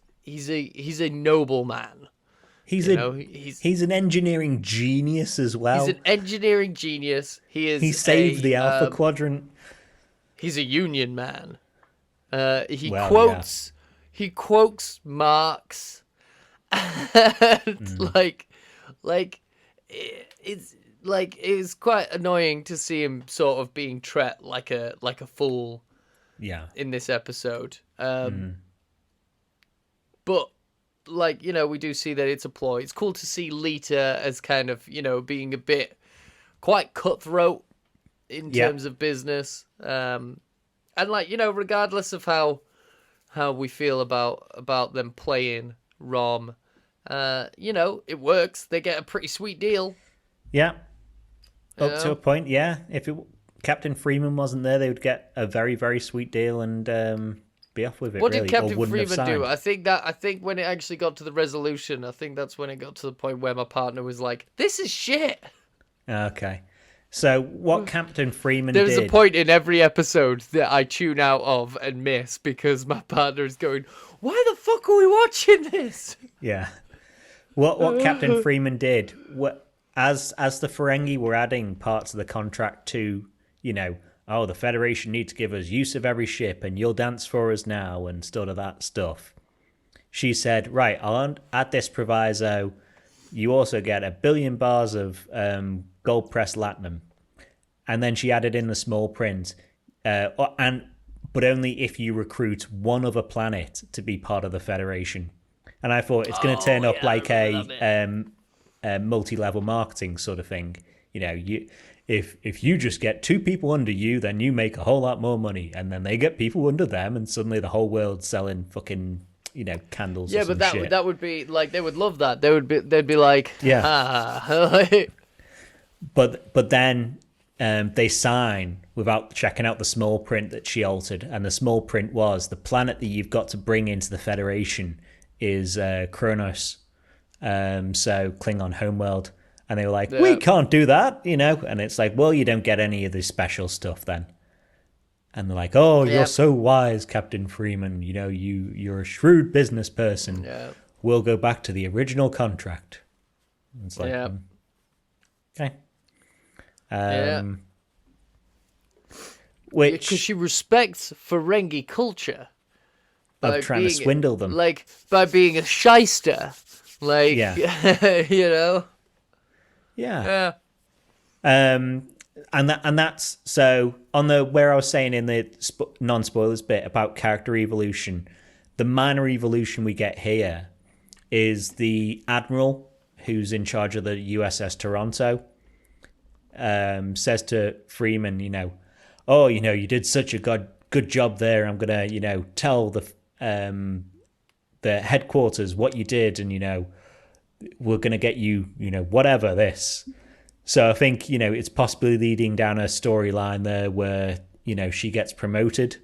a noble man. He's an engineering genius as well. He's an engineering genius. He saved the Alpha Quadrant. He's a Union man. He quotes Marx. And it's quite annoying to see him sort of being treated like a fool. Yeah. In this episode. But we do see that it's a ploy. It's cool to see Lita as kind of, being a bit quite cutthroat in terms of business. And regardless of how we feel about them playing Rom, it works. They get a pretty sweet deal. Yeah. Up to a point, yeah. If Captain Freeman wasn't there, they would get a very, very sweet deal and be off with it. What really, did Captain Freeman do? I think when it actually got to the resolution, I think that's when it got to the point where my partner was like, "This is shit." Okay. So what Captain Freeman did... There's a point in every episode that I tune out of and miss because my partner is going, "Why the fuck are we watching this?" Yeah. What Captain Freeman did, as the Ferengi were adding parts of the contract to, the Federation need to give us use of every ship and you'll dance for us now and sort of that stuff. She said, right, I'll add this proviso. You also get 1 billion bars of gold pressed latinum. And then she added in the small print, but only if you recruit one other planet to be part of the Federation. And I thought it's going to turn up like a multi-level marketing sort of thing. If you just get 2 people under you, then you make a whole lot more money, and then they get people under them, and suddenly the whole world's selling fucking candles. Yeah, or some but shit. that would be like they would love that. They'd be like, But then they sign without checking out the small print that she altered, and the small print was the planet that you've got to bring into the Federation is Kronos, so Klingon homeworld. And they were like, we can't do that, And it's like, well, you don't get any of this special stuff then. And they're like, oh, you're so wise, Captain Freeman. You're a shrewd business person. Yeah. We'll go back to the original contract. And it's like, okay. Which, because she respects Ferengi culture. Of trying to swindle them. Like, by being a shyster. Like, Yeah. And that's so on the where I was saying in the non-spoilers bit about character evolution, the minor evolution we get here is the admiral who's in charge of the USS Toronto says to Freeman, you did such a good job there. I'm gonna tell the headquarters what you did, and we're gonna get you whatever this. So I think, it's possibly leading down a storyline there where, she gets promoted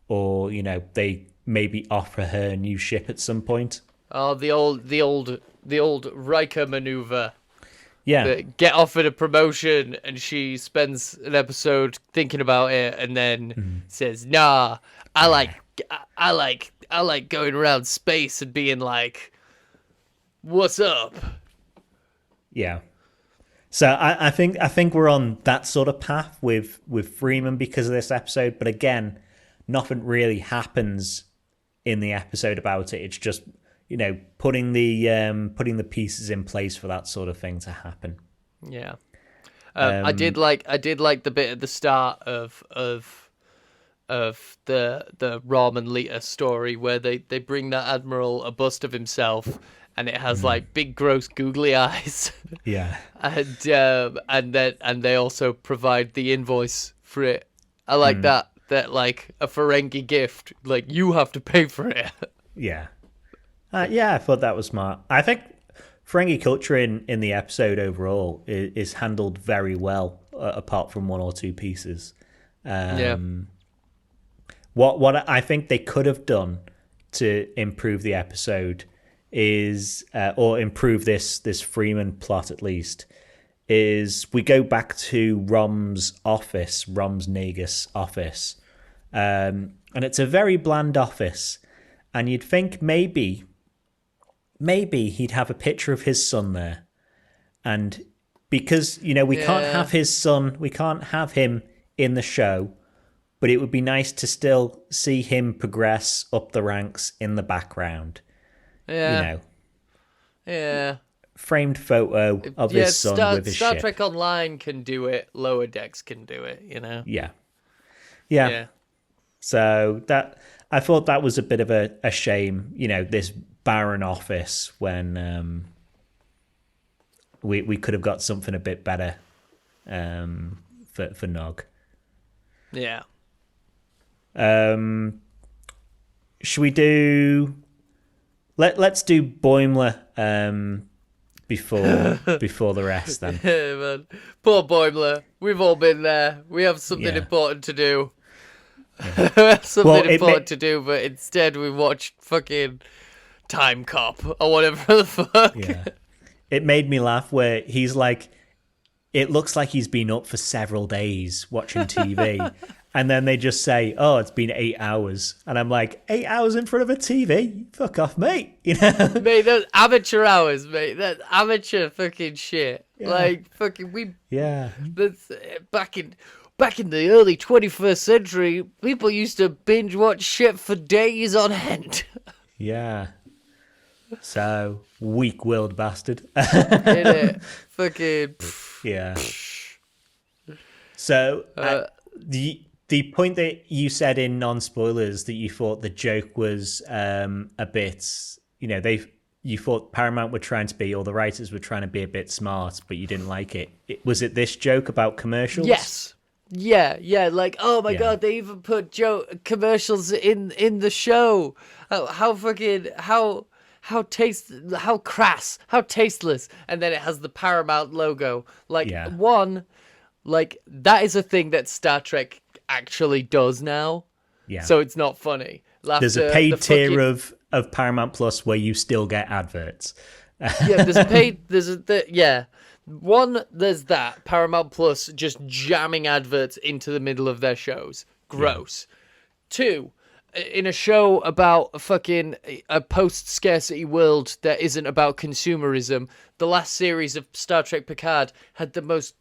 or, they maybe offer her a new ship at some point. Oh, the old Riker maneuver. Yeah. that get offered a promotion, and she spends an episode thinking about it, and then says, "Nah, I like going around space and being like, what's up?" Yeah. So I think we're on that sort of path with Freeman because of this episode. But again, nothing really happens in the episode about it. It's just, you know, putting the pieces in place for that sort of thing to happen. Yeah. I did like the bit at the start of the Rom and Lita story where they bring that admiral a bust of himself, and it has like big gross googly eyes. Yeah. and they also provide the invoice for it. I like that like a Ferengi gift, like you have to pay for it. Yeah. Yeah, I thought that was smart. I think Ferengi culture in the episode overall is handled very well, apart from one or two pieces. Yeah. What I think they could have done to improve the episode is, or improve this Freeman plot at least, is we go back to Rom's Negus office, and it's a very bland office, and you'd think maybe he'd have a picture of his son there, and because, you know, we can't have his son, we can't have him in the show, but it would be nice to still see him progress up the ranks in the background. Yeah. You know. Yeah. Framed photo of his son with his Star ship. Trek Online can do it. Lower Decks can do it, you know? Yeah. So I thought that was a bit of a shame, you know, this barren office when we could have got something a bit better for Nog. Yeah. Should we do... Let's do Boimler before the rest then. Yeah, man. Poor Boimler. We've all been there. We have something important to do. We have something important to do, but instead we watched fucking Time Cop or whatever the fuck. Yeah. It made me laugh where he's like, it looks like he's been up for several days watching TV. And then they just say, "Oh, it's been 8 hours," and I'm like, 8 hours in front of a TV? Fuck off, mate! You know, mate, that's amateur hours, mate. That's amateur fucking shit. Yeah. Like fucking Yeah. That's back in the early 21st century. People used to binge watch shit for days on end. Yeah. So weak-willed bastard. In it, fucking. Yeah. So the point that you said in non-spoilers that you thought the joke was a bit, you know, you thought Paramount were trying to be, or the writers were trying to be a bit smart, but you didn't like it. Was it this joke about commercials? Yes. Yeah. Like, oh my god, they even put commercials in the show. How crass, how tasteless, and then it has the Paramount logo. Like like that is a thing that Star Trek actually does now. Yeah. So it's not funny. There's a paid tier of Paramount Plus where you still get adverts. Yeah, there's that Paramount Plus just jamming adverts into the middle of their shows. Gross. Yeah. 2, in a show about a post-scarcity world that isn't about consumerism, the last series of Star Trek Picard had the most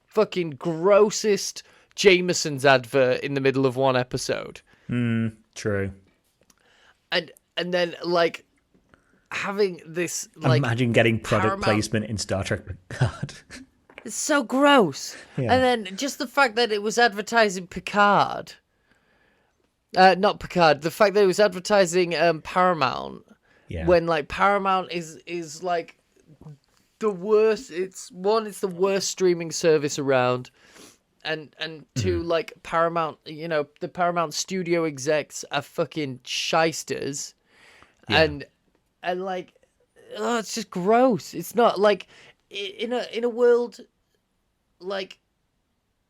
fucking grossest Jameson's advert in the middle of one episode. True. And then like having this like imagine getting product placement in Star Trek Picard. It's so gross. Yeah. And then just the fact that it was advertising Picard. Not Picard. The fact that it was advertising Paramount. Yeah. When like Paramount is like the worst. It's the worst streaming service around. And 2, like Paramount, you know, the Paramount studio execs are fucking shysters. Yeah. And like, oh, it's just gross. It's not like in a world like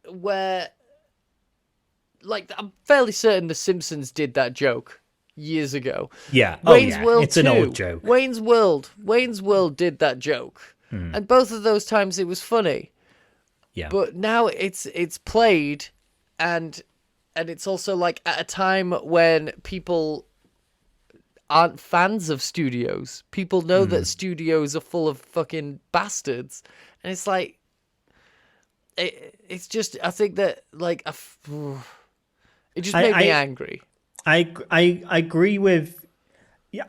where, like, I'm fairly certain The Simpsons did that joke years ago. Yeah. Wayne's World it's 2. An old joke. Wayne's World did that joke. and both of those times it was funny. Yeah. But now it's played, and it's also like at a time when people aren't fans of studios. People know that studios are full of fucking bastards, and it's like it's just, I think that like it just made me angry. I agree with.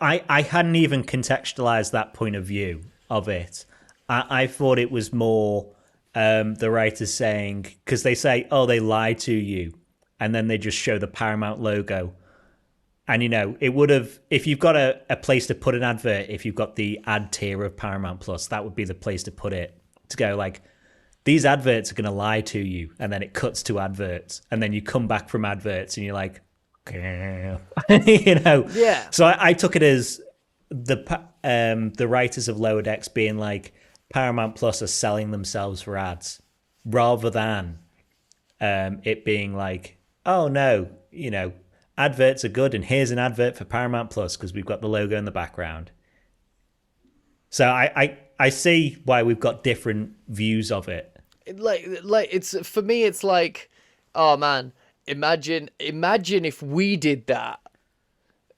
I hadn't even contextualized that point of view of it. I thought it was more the writers saying, because they say, "Oh, they lied to you," and then they just show the Paramount logo. And it would have, if you've got a place to put an advert, if you've got the ad tier of Paramount Plus, that would be the place to put it. To go like, these adverts are going to lie to you, and then it cuts to adverts, and then you come back from adverts, and you're like. Yeah. So I took it as the writers of Lower Decks being like Paramount Plus are selling themselves for ads, rather than it being like, oh no, adverts are good, and here's an advert for Paramount Plus because we've got the logo in the background. So I see why we've got different views of it. Like it's, for me, it's like, oh man. Imagine if we did that.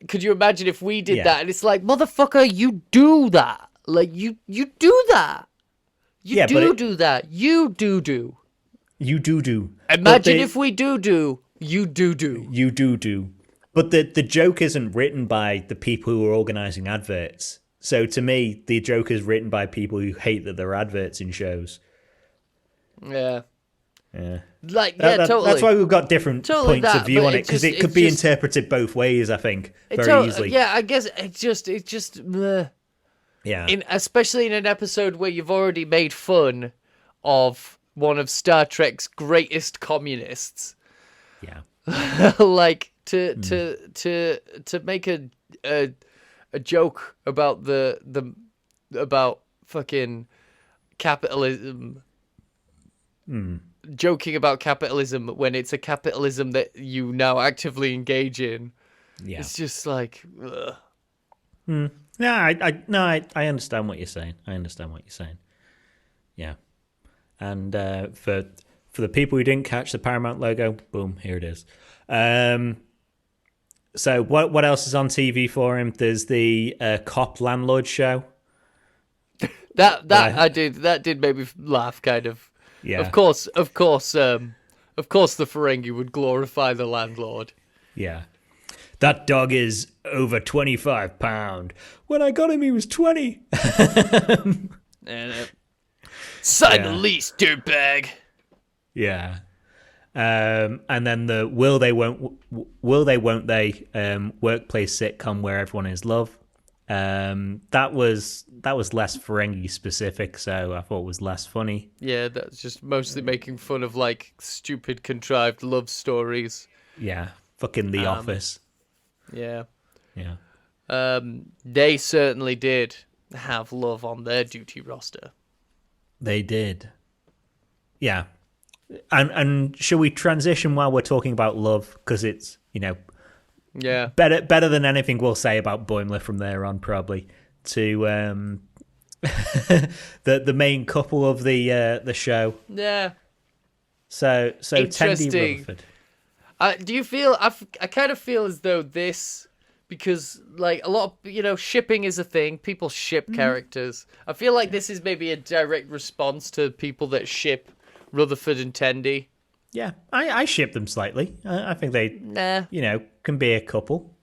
Could you imagine if we did that? And it's like, motherfucker, you do that. Like, you do that. You do that. You do. You do. Imagine if we do. You do. You do. But the joke isn't written by the people who are organising adverts. So to me, the joke is written by people who hate that there are adverts in shows. Yeah. Yeah. Like, totally. That's why we've got different points of view on it, because it could be interpreted both ways, I think, very easily. Yeah, I guess it just yeah. Especially in an episode where you've already made fun of one of Star Trek's greatest communists. Yeah. Like to make a joke about about fucking capitalism. Joking about capitalism when it's a capitalism that you now actively engage in. Yeah. It's just like, ugh. No, I understand what you're saying. Yeah. And for the people who didn't catch the Paramount logo, boom, here it is. So what else is on TV for him? There's the cop landlord show. That did make me laugh, kind of. Yeah. Of course, the Ferengi would glorify the landlord. Yeah. That dog is over 25 pound. When I got him, he was 20. Sign the lease, dirtbag. Yeah. And then the will they won't they workplace sitcom where everyone is love. That was less Ferengi specific, so I thought it was less funny. Yeah, that's just mostly making fun of like stupid contrived love stories. Yeah, fucking The Office. Yeah. Yeah. They certainly did have love on their duty roster. They did. Yeah. And shall we transition while we're talking about love, because it's, yeah, better than anything we'll say about Boimler from there on, probably, to the main couple of the show. Yeah. So Tendi Rutherford. Do you feel? I kind of feel as though this, because like a lot of shipping is a thing. People ship characters. I feel like this is maybe a direct response to people that ship Rutherford and Tendi. Yeah, I ship them slightly. I think they, can be a couple.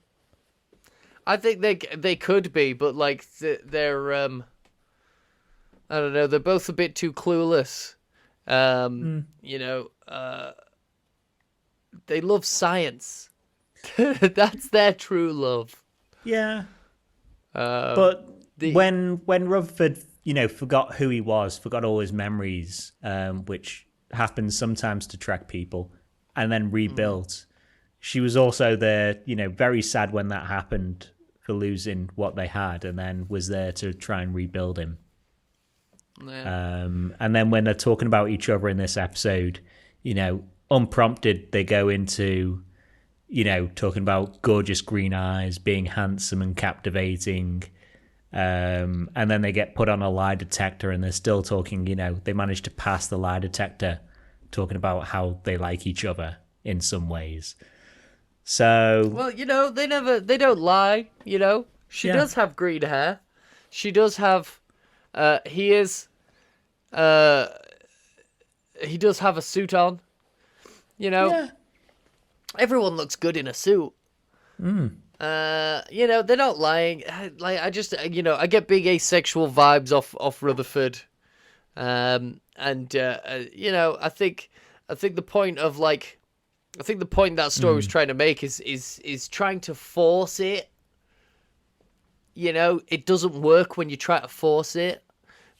I think they could be, but like they're I don't know. They're both a bit too clueless. They love science. That's their true love. Yeah. But when Rutherford, forgot who he was, forgot all his memories, which happens sometimes to track people, and then rebuilt. She was also there, very sad when that happened for losing what they had, and then was there to try and rebuild him. Yeah. And then when they're talking about each other in this episode, unprompted, they go into, talking about gorgeous green eyes, being handsome and captivating, And then they get put on a lie detector and they're still talking, they manage to pass the lie detector, talking about how they like each other in some ways. So... Well, they don't lie, She does have green hair. She does have, he does have a suit on, Yeah. Everyone looks good in a suit. They're not lying. Like, I just, I get big asexual vibes off Rutherford. I think the point of the point that story was trying to make is trying to force it. It doesn't work when you try to force it.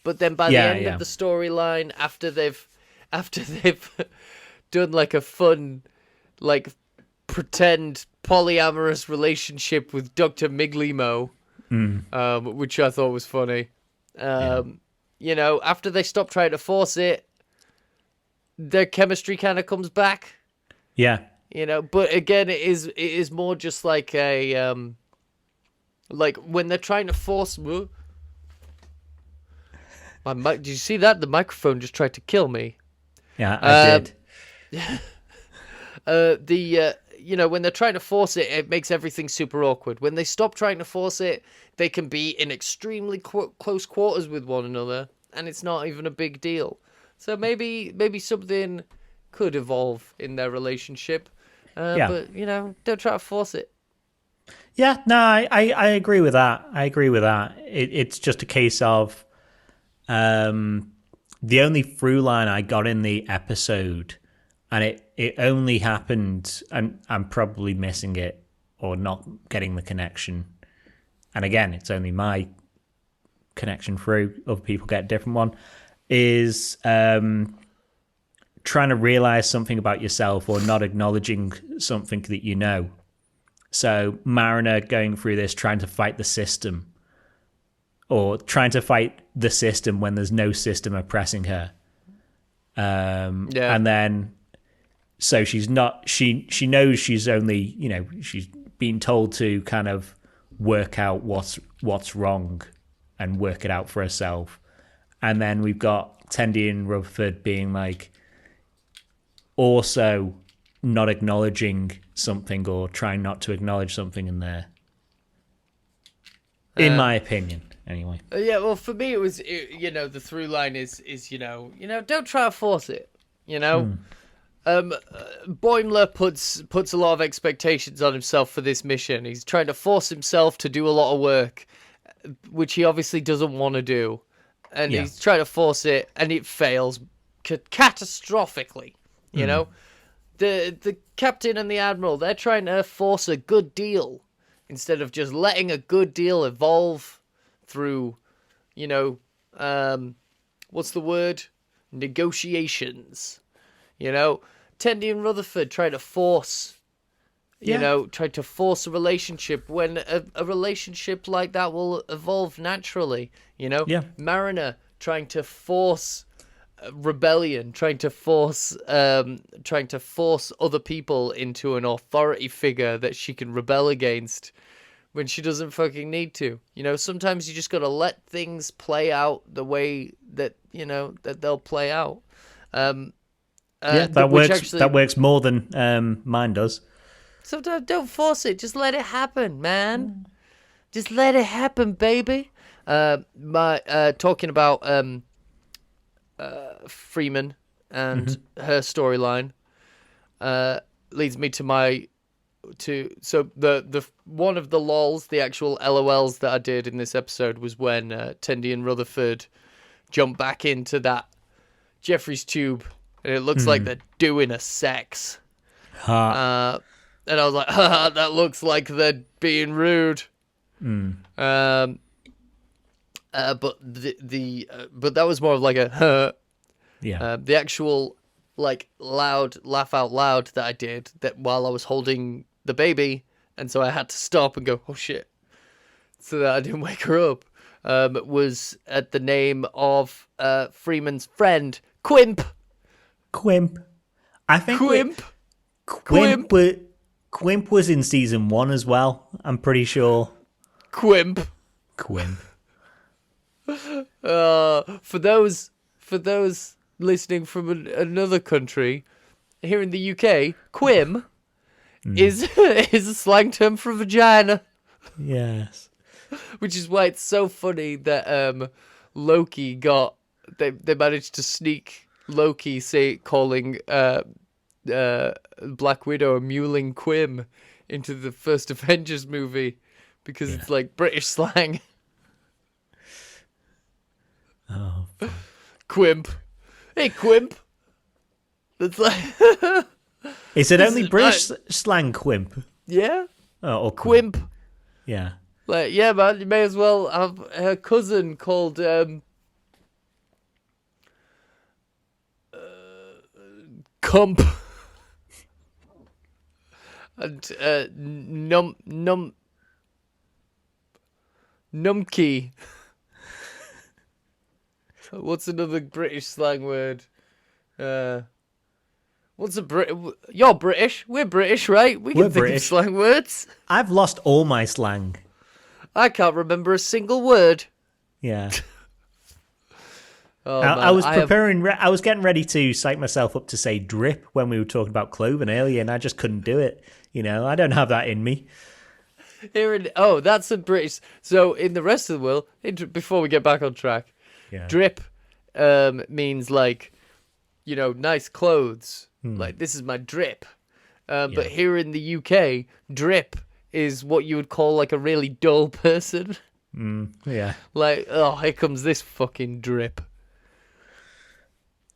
But then by the end of the storyline, after they've done like a fun, like, pretend polyamorous relationship with Dr. Miglimo, which I thought was funny. After they stop trying to force it, their chemistry kind of comes back. Yeah. But again, it is more just like a like when they're trying to force. My mic. Did you see that? The microphone just tried to kill me. Yeah, I did. When they're trying to force it, it makes everything super awkward. When they stop trying to force it, they can be in extremely close quarters with one another, and it's not even a big deal. So maybe something could evolve in their relationship. But, don't try to force it. Yeah, no, I agree with that. It's just a case of the only through line I got in the episode, and it only happened, and I'm probably missing it or not getting the connection. And again, it's only my connection through. Other people get a different one. Is trying to realize something about yourself or not acknowledging something that you know. So Mariner going through this, trying to fight the system, or trying to fight the system when there's no system oppressing her. And then, so she's not, she knows she's only, she's been told to kind of work out what's wrong and work it out for herself. And then we've got Tendi and Rutherford being like, also not acknowledging something or trying not to acknowledge something in there. In my opinion, anyway. Well, for me, it was, the through line is don't try to force it, Boimler puts a lot of expectations on himself for this mission. He's trying to force himself to do a lot of work, which he obviously doesn't want to do. And he's trying to force it, and it fails catastrophically, The captain and the admiral, they're trying to force a good deal instead of just letting a good deal evolve through, what's the word? Negotiations. Tendi and Rutherford try to force, try to force a relationship when a relationship like that will evolve naturally, Mariner trying to force rebellion, trying to force other people into an authority figure that she can rebel against when she doesn't fucking need to. Sometimes you just gotta let things play out the way that that they'll play out. That works. Actually, that works more than mine does. Sometimes don't force it. Just let it happen, man. Just let it happen, baby. Talking about Freeman and her storyline leads me so the one of the lols, the actual LOLs that I did in this episode was when Tendi and Rutherford jump back into that Jeffrey's tube, and it looks like they're doing a sex. And I was like, that looks like they're being rude. But but that was more of like a the actual like loud laugh out loud that I did that while I was holding the baby, and so I had to stop and go, oh shit, so that I didn't wake her up. Was at the name of Freeman's friend, Quimp. I think Quimp was in season 1 as well. I'm pretty sure. Quimp. For those listening from another country, here in the UK, quim is is a slang term for vagina, Yes. which is why it's so funny that Loki got they managed to sneak Loki calling Black Widow a mewling quim into the first Avengers movie because it's like British slang. Oh, Quimp. Hey, Quimp. That's like... is it only is British slang, quimp? Yeah? Oh, or Quimp. Yeah. Like, yeah, man, you may as well have her cousin called... Cump. And Numkey. What's another British slang word? What's a You're British. We're British, right? We can We're think British. of slang words. I've lost all my slang. I can't remember a single word. Yeah. Oh, I man, was preparing. I was getting ready to psych myself up to say drip when we were talking about clothing earlier, and I just couldn't do it. You know, I don't have that in me. That's a British. So in the rest of the world, before we get back on track, drip means like, you know, nice clothes. Like, this is my drip. But here in the UK, drip is what you would call like a really dull person. Yeah. Like, oh, here comes this fucking drip.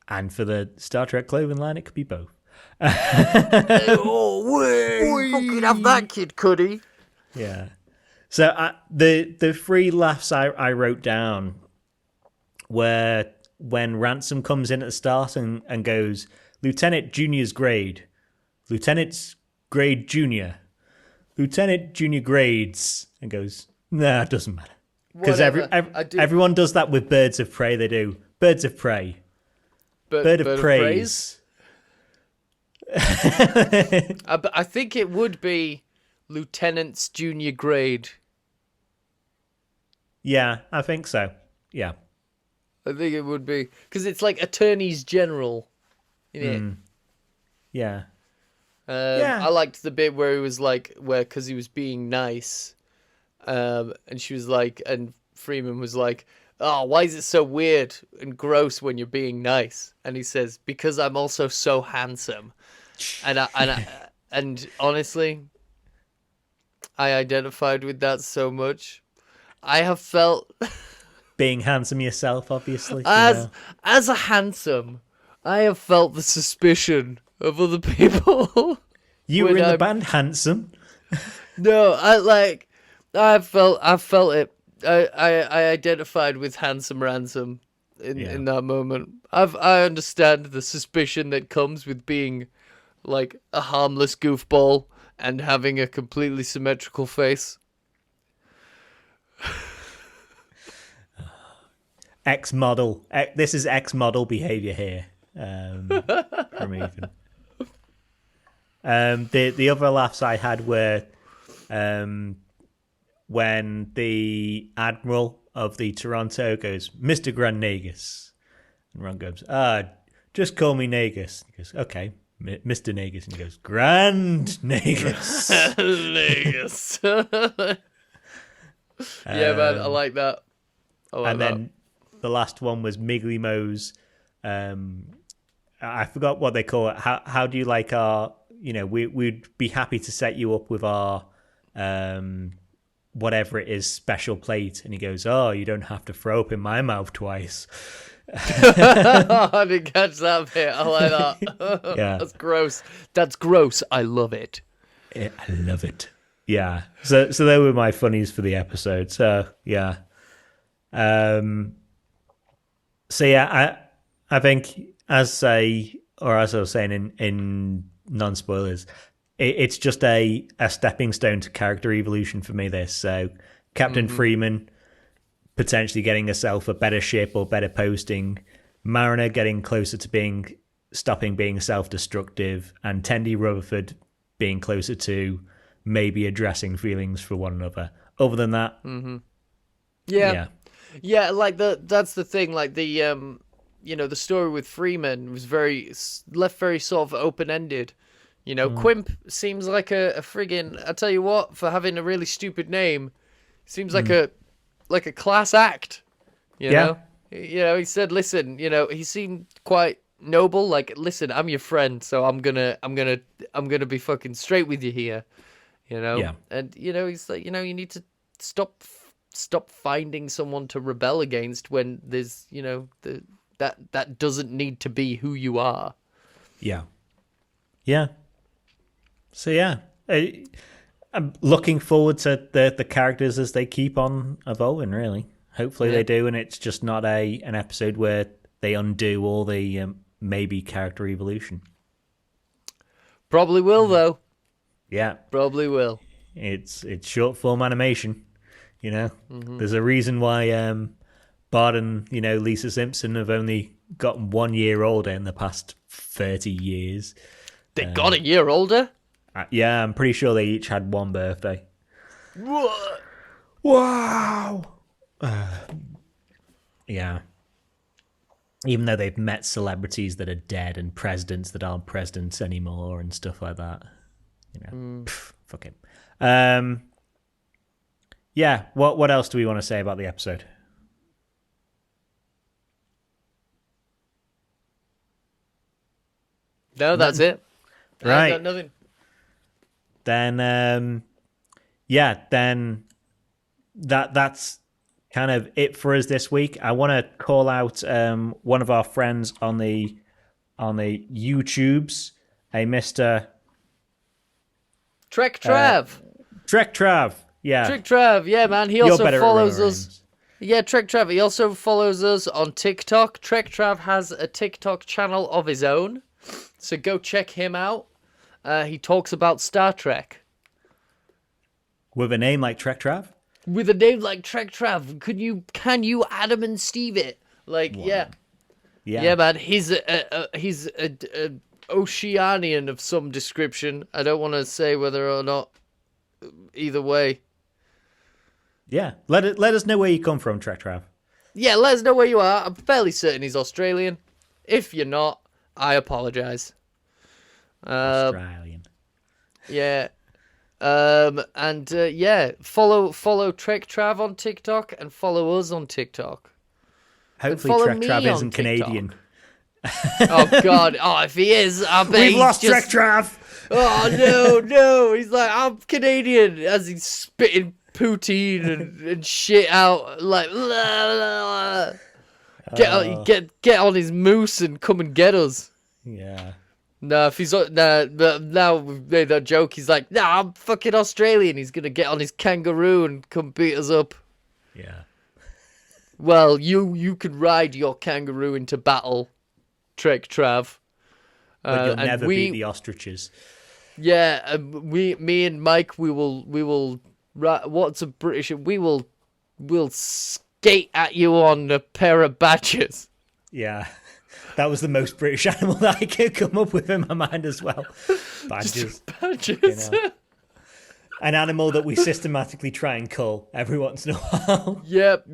And for the Star Trek clothing line, it could be both. Oh, way! Fucking have that, Kid Cudi. Yeah. So the three laughs I wrote down were when Ransom comes in at the start and goes, Lieutenant Junior's grade. Lieutenant's grade junior. Lieutenant junior grades. And goes, nah, it doesn't matter. Because everyone does that with Birds of Prey. They do. Birds of Prey. Bird of praise. I think it would be Lieutenant's junior grade. Yeah, I think so. Yeah. I think it would be. Because it's like attorneys general. In it. Yeah. I liked the bit where he was like, because he was being nice. And she was like, and Freeman was like, oh, why is it so weird and gross when you're being nice? And he says, because I'm also so handsome. And honestly, I identified with that so much. I have felt being handsome yourself, obviously. As a handsome, I have felt the suspicion of other people. You were in the band Handsome. No, I felt it. I identified with Handsome Ransom in that moment. I understand the suspicion that comes with being like a harmless goofball and having a completely symmetrical face. Ex-model. This is ex-model behavior here. From Ethan. The other laughs I had were when the Admiral of the Toronto goes, Mr. Grand Nagus. And Ron goes, just call me Nagus. He goes, okay, Mr. Nagus. And he goes, Grand Nagus. Nagus. Yeah, man, I like that. Then the last one was Miggly Mo's. I forgot what they call it. How do you like our, you know, we'd be happy to set you up with our whatever it is, special plate. And he goes, oh, you don't have to throw up in my mouth twice. I didn't catch that bit. I like that. Yeah. That's gross. That's gross. I love it. I love it. Yeah. So they were my funnies for the episode. So yeah. So yeah, I think as I was saying in non-spoilers, it's just a stepping stone to character evolution for me, this. So Captain Freeman potentially getting herself a better ship or better posting, Mariner getting closer to stopping being self-destructive, and Tendi Rutherford being closer to maybe addressing feelings for one another. Other than that, Yeah. Yeah, like that's the thing. Like the story with Freeman was left very sort of open ended. Quimp seems like a friggin'. I tell you what, for having a really stupid name, seems like a class act. You Yeah. know, he said, listen, he seemed quite noble. Like, listen, I'm your friend, so I'm gonna be fucking straight with you here. Yeah. And he's like, you need to stop finding someone to rebel against when there's, that doesn't need to be who you are. Yeah. Yeah. So yeah, I'm looking forward to the characters as they keep on evolving. Really, hopefully they do, and it's just not an episode where they undo all the maybe character evolution. Probably will though. Yeah, Probably will. it's short form animation. There's a reason why Bart and Lisa Simpson have only gotten 1 year older in the past 30 years. They got a year older. Yeah, I'm pretty sure they each had one birthday. What? Wow. Yeah. Even though they've met celebrities that are dead and presidents that aren't presidents anymore and stuff like that. Fuck it. Yeah, what else do we want to say about the episode? No, that's it. Right. I got nothing. Then then that's kind of it for us this week. I want to call out one of our friends on the YouTubes, a Mr. Trek Trav. Trek Trav. Yeah. Trick Trav, yeah, man. He You're also better at follows remembering us. names. Yeah, Trek Trav. He also follows us on TikTok. Trek Trav has a TikTok channel of his own, so go check him out. He talks about Star Trek With a name like Trek Trav? with a name like Trek Trav. Can you Adam and Steve it? Like, Yeah. yeah, man. He's a Oceanian of some description. I don't want to say whether or not. Either way. Yeah. Let us know where you come from, Trek Trav. Yeah, let us know where you are. I'm fairly certain he's Australian. If you're not, I apologise. Australian. Yeah. Follow Trek Trav on TikTok and follow us on TikTok. Hopefully follow Trek me Trav on isn't TikTok. Canadian. Oh God! Oh, if he is, I bet We've he's lost just... Trek Trav! Oh no! He's like, I'm Canadian, as he's spitting poutine and shit out like. Get on his moose and come and get us. Yeah. No, if he's now we've made that joke. He's like, nah, I'm fucking Australian. He's gonna get on his kangaroo and come beat us up. Yeah. Well, you could ride your kangaroo into battle, Trek Trav. But you'll and never beat the ostriches. Yeah, me and Mike, we will. What's a British? We'll skate at you on a pair of badgers. Yeah. That was the most British animal that I could come up with in my mind as well. Badgers. Badgers. An animal that we systematically try and cull every once in a while. Yep.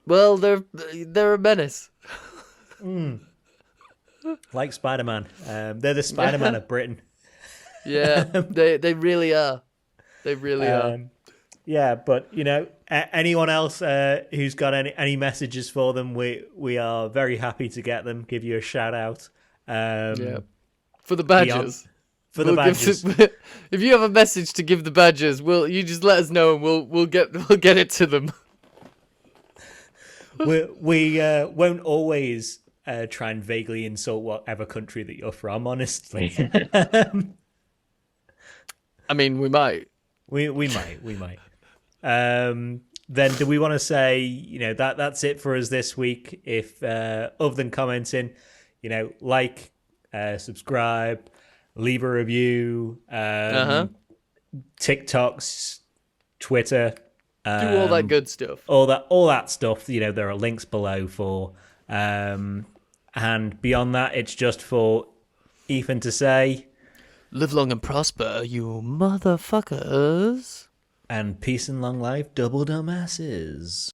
Well, they're a menace. Like Spider-Man. They're the Spider-Man of Britain. Yeah, they really are. They really are. Yeah, but anyone else who's got any messages for them, we are very happy to get them. Give you a shout out. Yeah, for the badgers. For the badgers. If you have a message to give the badgers, you just let us know and we'll get it to them. we won't always try and vaguely insult whatever country that you're from. Honestly, I mean, we might. We might. Then do we want to say, that's it for us this week? If other than commenting, like, subscribe, leave a review, TikToks, Twitter, Do all that good stuff. all that stuff. There are links below for, and beyond that, it's just for Ethan to say, live long and prosper, you motherfuckers. and peace and long life, double dumbasses.